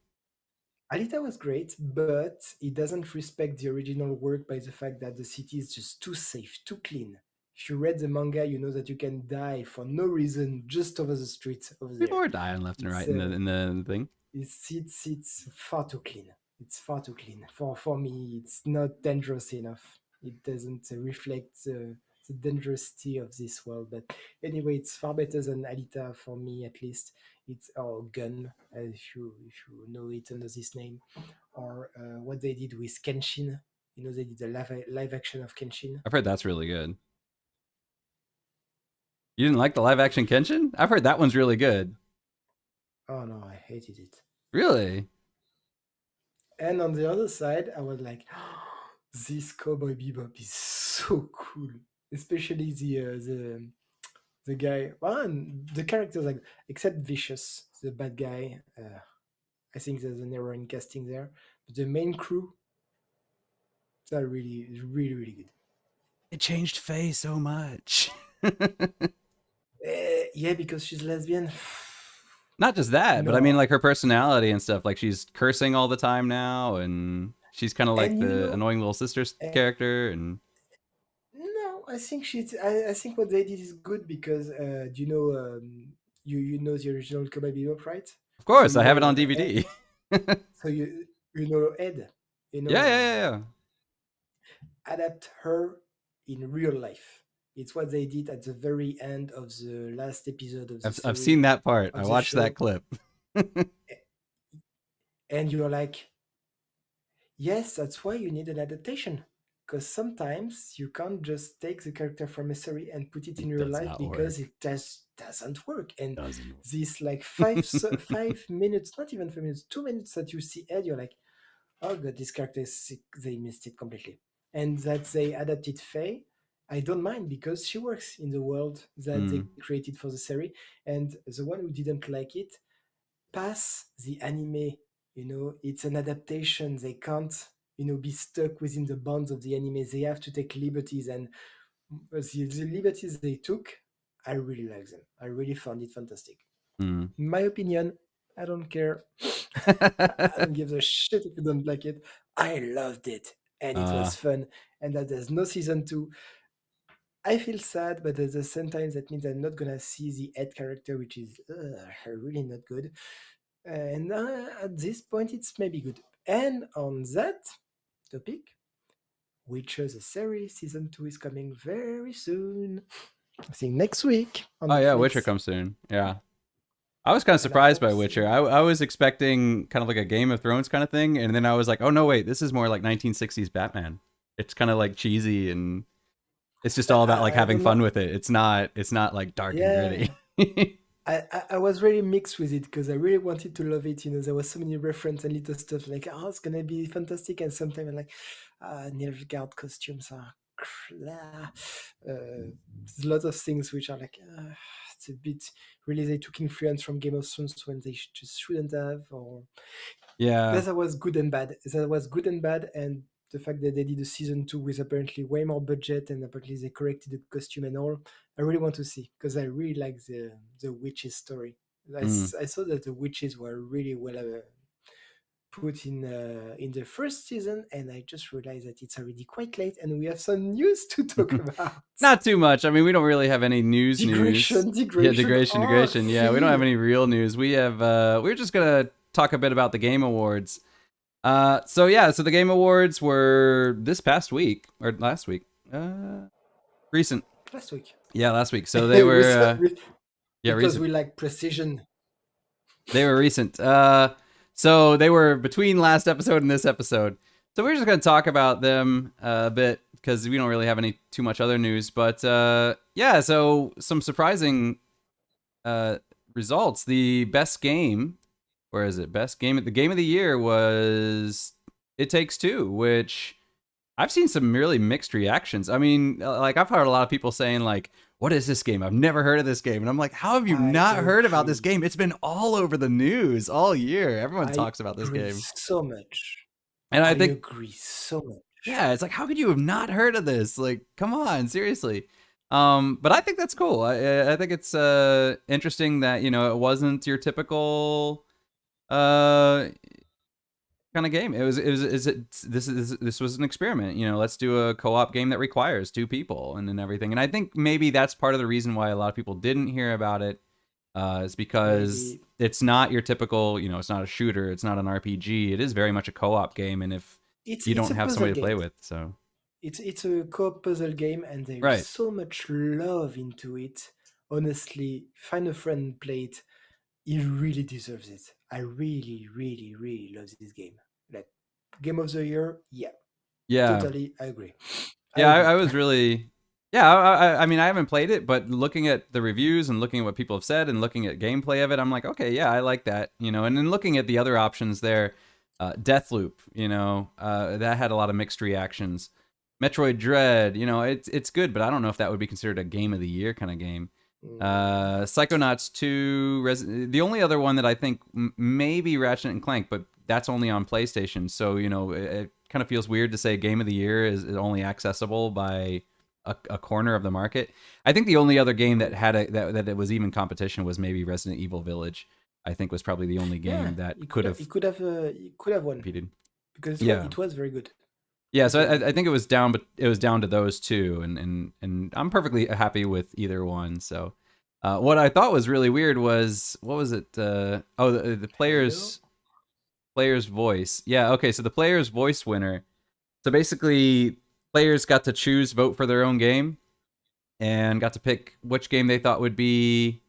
Alita was great, but it doesn't respect the original work by the fact that the city is just too safe, too clean. If you read the manga, you know that you can die for no reason just over the street over People there. were dying left and It's right in the thing. it's far too clean. It's far too clean for me. It's not dangerous enough. It doesn't reflect the dangerousity of this world. But anyway, it's far better than Alita for me, at least. It's or Gun, if you know it under this name, or what they did with Kenshin. They did a live action of Kenshin. I've heard that's really good. You didn't like the live action Kenshin? I've heard that one's really good. Oh no, I hated it. Really? And on the other side, I was like, this Cowboy Bebop is so cool, especially the guy. Well, and the characters like except Vicious, the bad guy. I think there's an error in casting there, but the main crew, they're really, really, really good. It changed Faye so much. Yeah, because she's lesbian. Not just that, but I mean No, like her personality and stuff. Like she's cursing all the time now, and she's kind of like and the annoying little sister uh, character. And no, I think I think what they did is good because do you know you know the original Cowboy Bebop, right? of So course, I have it on DVD. Yeah, So you know Ed, yeah, yeah, yeah. adapt her in real life. It's what they did at the very end of the last episode of the I've seen series that part. I of the watched that show, clip. and you're like, yes, that's why you need an adaptation. Because sometimes you can't just take the character from a series and put it It in real does life not because work. it just doesn't work. And Doesn't work. this like 5 minutes, not even 5 minutes, 2 minutes that you see Ed, you're like, oh god, this character is sick. They missed it completely. And that they adapted Faye, I don't mind because she works in the world that they Mm, created for the series. And the one who didn't like it, pass the anime. It's an adaptation. They can't, be stuck within the bonds of the anime. They have to take liberties, and the liberties they took, I really like them. I really found it fantastic. mm. My opinion, I don't care. I don't give a shit if you don't like it. I loved it, and it uh, was fun. And that there's no season two, I feel sad, but at the same time, that means I'm not gonna see the Ed character, which is really not good. And at this point, it's maybe good. And on that topic, Witcher the series season 2 is coming very soon. I think next week on oh yeah, Witcher Netflix. comes soon. Yeah. I was kind of And I surprised hope by so. Witcher. I was expecting kind of like a Game of Thrones kind of thing, and then I was like, oh no, wait, this is more like 1960s Batman. It's kind of like cheesy, and it's just all about like I having don't know. fun with it. It's not like dark and gritty. Yeah. I was really mixed with it because I really wanted to love it. There was so many reference and little stuff like, oh, it's gonna be fantastic, and sometimes I'm like, Nilfgaard costumes are, there's lots of things which are like, it's a bit really they took influence from Game of Thrones when they just shouldn't have, or Yeah. that was good and bad. That was good and bad, and the fact that they did a season 2 with apparently way more budget and apparently they corrected the costume and all, I really want to see because I really like the witches story. Mm. I saw that the witches were really well put in the first season, and I just realized that it's already quite late and we have some news to talk about. Not too much. I mean, we don't really have any news. Degradation, Yeah, degradation. Oh, degradation. Yeah, we don't have Phil. any real news. We're just gonna talk a bit about the Game Awards. So yeah, so the Game Awards were this past week or last week. Recent. Last week. Yeah, last week. So they were yeah, Because recent. we like precision. They were recent. So they were between last episode and this episode. So we're just gonna talk about them a bit because we don't really have any too much other news. But yeah, so some surprising uh results. The best game, where is it? Best game. The game of the year was It Takes Two, which I've seen some really mixed reactions. I mean, like I've heard a lot of people saying like, "What is this game? I've never heard of this game." And I'm like, "How have you I not heard about this agree. game? It's been all over the news all year. Everyone I talks about this agree game." so much. And I I think, agree so much. yeah, it's like, how could you have not heard of this? Like, come on, seriously. But I think that's cool. I think it's interesting that it wasn't your typical uh kind of game. This was an experiment. Let's do a co-op game that requires two people and everything. And I think maybe that's part of the reason why a lot of people didn't hear about it. Is because Maybe it's not your typical. It's not a shooter. It's not an RPG. It is very much a co-op game. And if you it's don't a have puzzle somebody to play game. with, so It's a co-op puzzle game, and there is right, so much love into it. Honestly, find a friend and play it. He really deserves it. I really, really, really love this game. Like game of the year, yeah, yeah. totally. I agree. I Yeah, I agree. was really. Yeah, I mean, I haven't played it, but looking at the reviews and looking at what people have said and looking at gameplay of it, I'm like, okay, yeah, I like that. And then looking at the other options there, Deathloop, that had a lot of mixed reactions. Metroid Dread, it's good, but I don't know if that would be considered a game of the year kind of game. Mm, Psychonauts 2, the only other one that I think maybe Ratchet and Clank, but that's only on PlayStation. So, it kind of feels weird to say game of the year is only accessible by a corner of the market. I think the only other game that Oh, had that it was even competition was maybe Resident Evil Village. I think was probably the only yeah, game that he could could have he could have won competed. because Yeah. it was very good. It Yeah, was so very I good. think it was down, but it was down to those two, and I'm perfectly happy with either one. So, what I thought was really weird was what was it? The Halo. player's voice. Yeah, okay, so the player's voice winner. So basically, players got to choose vote for their own game and got to pick which game they thought would be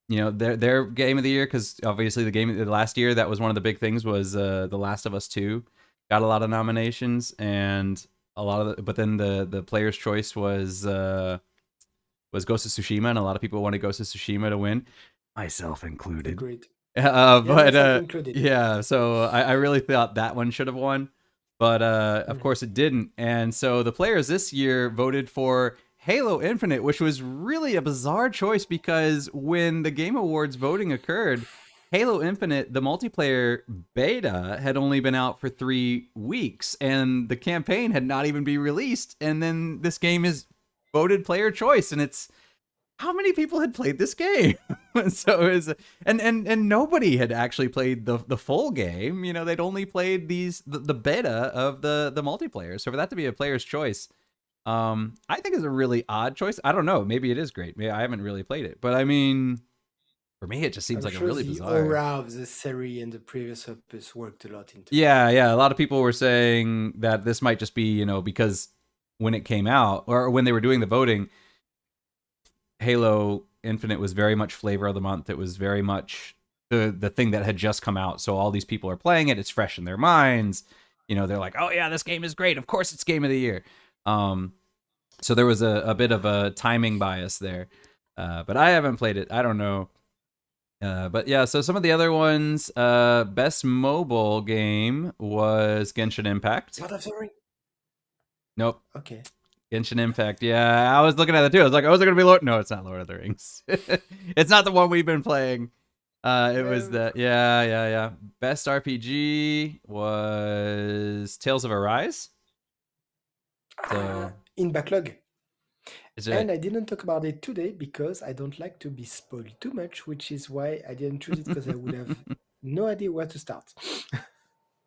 their game of the year, because obviously the game last year that was one of the big things was The Last of Us 2 got a lot of nominations, and a lot of but then the player's choice was Ghost of Tsushima, and a lot of people wanted Ghost of Tsushima to win, myself included. Agreed. Yeah, But myself included. yeah, so I really thought that one should have won, but of Mhm. course it didn't. And so the players this year voted for Halo Infinite, which was really a bizarre choice because when the Game Awards voting occurred, Halo Infinite, the multiplayer beta, had only been out for 3 weeks, and the campaign had not even been released. And then this game is voted player choice, and it's how many people had played this game? So it was, and nobody had actually played the full game. They'd only played the beta of the multiplayer. So for that to be a player's choice, I think is a really odd choice. I don't know. Maybe it is great. Maybe I haven't really played it, but I mean, for me, it just seems I'm like a sure really the bizarre. aura of the series and the previous opus worked a lot into it. Yeah, yeah. A lot of people were saying that this might just be because when it came out or when they were doing the voting, Halo Infinite was very much flavor of the month. It was very much the thing that had just come out. So all these people are playing it. It's fresh in their minds. They're like, oh yeah, this game is great. Of course, it's game of the year. Um, so there was a bit of a timing bias there. But I haven't played it. I don't know. But yeah, so some of the other ones, best mobile game was Genshin Impact. Lord of the Ring. Nope. Okay. Genshin Impact. Yeah, I was looking at it too. I was like, oh, is it gonna be Lord? No, it's not Lord of the Rings. It's not the one we've been playing. It was No. the yeah, yeah, yeah. Best RPG was Tales of Arise. So In backlog. is And it? I didn't talk about it today because I don't like to be spoiled too much, which is why I didn't choose it because I would have no idea where to start.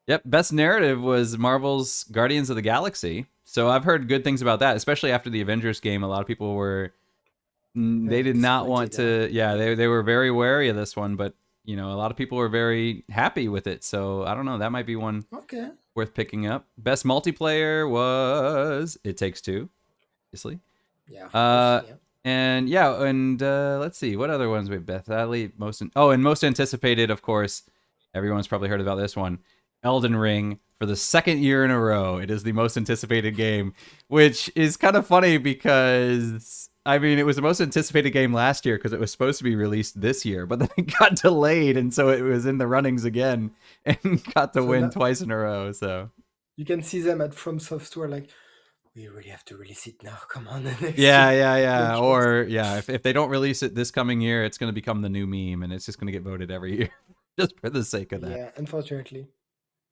Yep. Best narrative was Marvel's Guardians of the Galaxy. So I've heard good things about that, especially after the Avengers game. A lot of people were they did not want Disappointed, huh? to. Yeah, they were very wary of this one, but a lot of people were very happy with it. So I don't know. That might be one Okay. worth picking up. Best multiplayer was It Takes Two, obviously. Yeah, of course. Uh, Yeah. and yeah, and let's see what other ones we've Beth Adley and most anticipated, of course. Everyone's probably heard about this one, Elden Ring. For the second year in a row, it is the most anticipated game, which is kind of funny because I mean it was the most anticipated game last year because it was supposed to be released this year, but then it got delayed, and so it was in the runnings again and got to So win now twice in a row. So you can see them at From Software like, we really have to release it now. Come on, next yeah, year. yeah, No yeah. choice. Or yeah, if they don't release it this coming year, it's going to become the new meme, and it's just going to get voted every year, just for the sake of that. Yeah, unfortunately.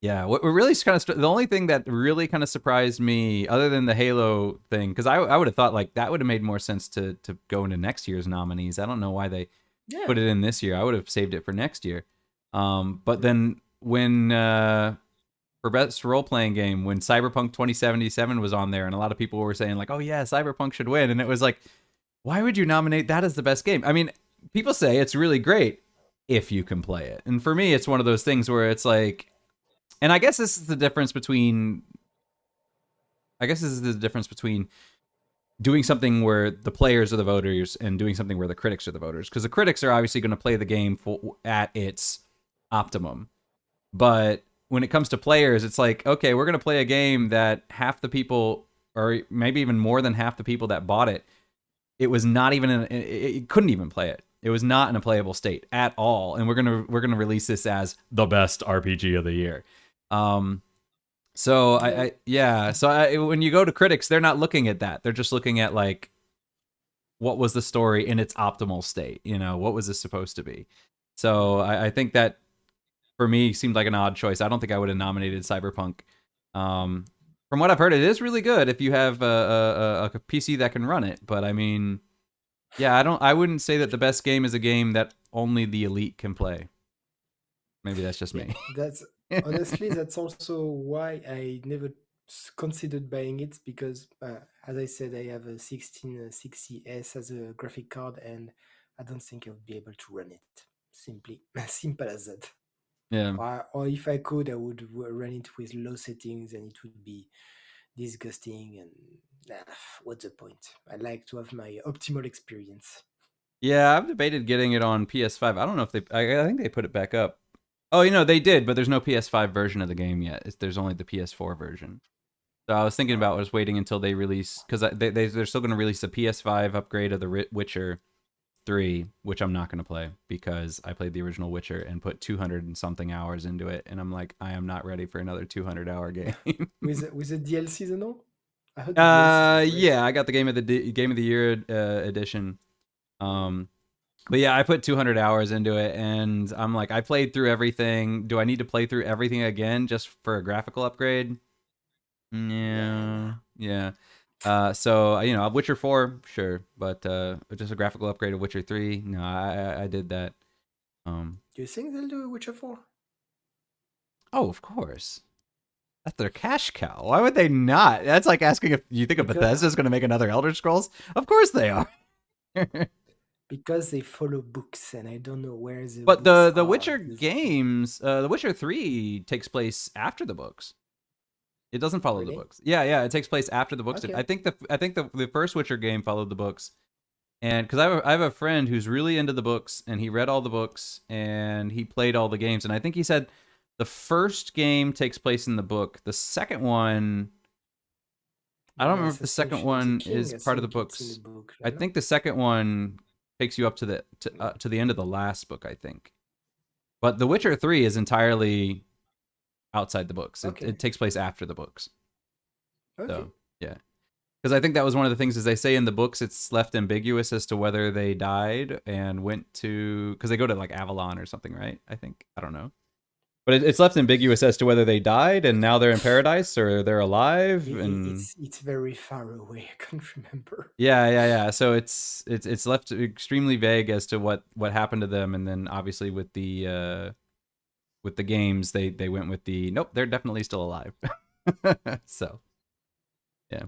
Yeah, what really kind of the only thing that really kind of surprised me, other than the Halo thing, because I would have thought like that would have made more sense to go into next year's nominees. I don't know why they Yeah. put it in this year. I would have saved it for next year. But Yeah. then when for best role playing game, when Cyberpunk 2077 was on there, and a lot of people were saying like, oh yeah, Cyberpunk should win, and it was like, why would you nominate that as the best game? I mean, people say it's really great if you can play it. And for me, it's one of those things where it's like, and I guess this is the difference between, doing something where the players are the voters and doing something where the critics are the voters. Because the critics are obviously going to play the game at its optimum. But when it comes to players, it's like, okay, we're going to play a game that half the people, or maybe even more than half the people that bought it, it was not even it couldn't even play it. It was not in a playable state at all, and we're gonna release this as the best RPG of the year. So Yeah. when you go to critics, they're not looking at that. They're just looking at like what was the story in its optimal state. What was this supposed to be? So I think that for me seemed like an odd choice. I don't think I would have nominated Cyberpunk um, from what I've heard, it is really good if you have a PC that can run it. But I mean, yeah, I wouldn't say that the best game is a game that only the elite can play. Maybe that's just Yeah, me. that's honestly that's also why I never considered buying it because, as I said, I have a 1660S as a graphic card, and I don't think I would be able to run it. Simply, simple as that. Yeah. Or if I could, I would run it with low settings, and it would be disgusting. And what's the point? I like to have my optimal experience. Yeah, I've debated getting it on PS5. I don't know if they. I think they put it back up. Oh, they did, but there's no PS5 version of the game yet. There's only the PS4 version. So I was thinking about Oh, just waiting until they release, because they're still going to release a PS5 upgrade of the Witcher 3, which I'm not going to play because I played the original Witcher and put 200 and something hours into it, and I'm like, I am not ready for another 200-hour game. with the DLCs and all. I heard the DLCs are great. Yeah, I got the Game of the Year edition. But yeah, I put 200 hours into it, and I'm like, I played through everything. Do I need to play through everything again just for a graphical upgrade? Yeah, nah. Yeah, yeah. So Witcher 4, sure, but just a graphical upgrade of Witcher 3. No, I did that. Do you think they'll do a Witcher 4? Oh, of course. That's their cash cow. Why would they not? That's like asking if you think of Because Bethesda's going to make another Elder Scrolls. Of course they are. because they follow books, and I don't know where the But books the are. Witcher Because games, the Witcher 3 takes place after the books. It doesn't follow the really, books. Yeah, yeah, it takes place after the books. I okay, think the first Witcher game followed the books, and because I have a friend who's really into the books, and he read all the books and he played all the games, and I think he said the first game takes place in the book. The second one, I don't the remember if the second assassination of the one king. is I part of the think it's in the books. book. I I know. think the second one takes you up to the end of the last book, I think. But The Witcher 3 is entirely outside the books. It Okay, takes place after the books. okay. So, yeah. Because I think that was one of the things, is they say in the books it's left ambiguous as to whether they died and went to, because they go to like Avalon or something, right? I think, I don't know, but it's left ambiguous as to whether they died and now they're in paradise or they're alive. And It's very far away. I can't remember. yeah. So it's left extremely vague as to what happened to them. And then obviously with the games, they went with the nope, they're definitely still alive. So yeah.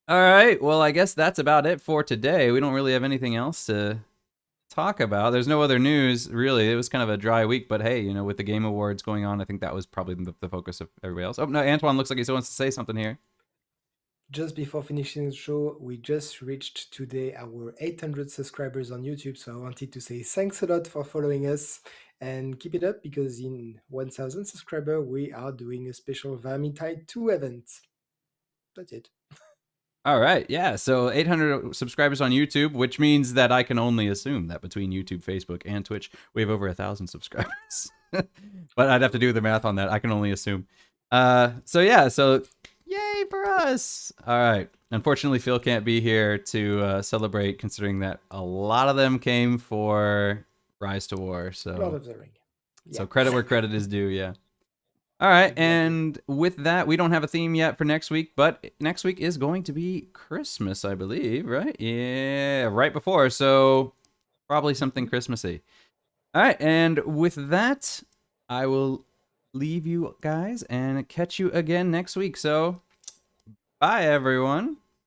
All right. Well, I guess that's about it for today. We don't really have anything else to talk about. There's no other news, really. It was kind of a dry week, but hey, with the Game Awards going on, I think that was probably the focus of everybody else. Oh, no, Antoine looks like he still wants to say something here. Just before finishing the show, we just reached today our 800 subscribers on YouTube. So I wanted to say thanks a lot for following us and keep it up because in 1000 subscribers, we are doing a special Vermintide 2 event. That's it. All right. Yeah. So 800 subscribers on YouTube, which means that I can only assume that between YouTube, Facebook, and Twitch, we have over 1,000 subscribers. But I'd have to do the math on that. I can only assume. So yeah. So yay for us. All right. Unfortunately, Phil can't be here to celebrate, considering that a lot of them came for Rise to War. Lord So of the Ring. so Yeah, credit where credit is due. Yeah. All right, exactly. and with that, we don't have a theme yet for next week, but next week is going to be Christmas, I believe, right? Yeah, right before, so probably something Mhm. Christmassy. All right, and with that, I will leave you guys and catch you again next week. So, bye, everyone.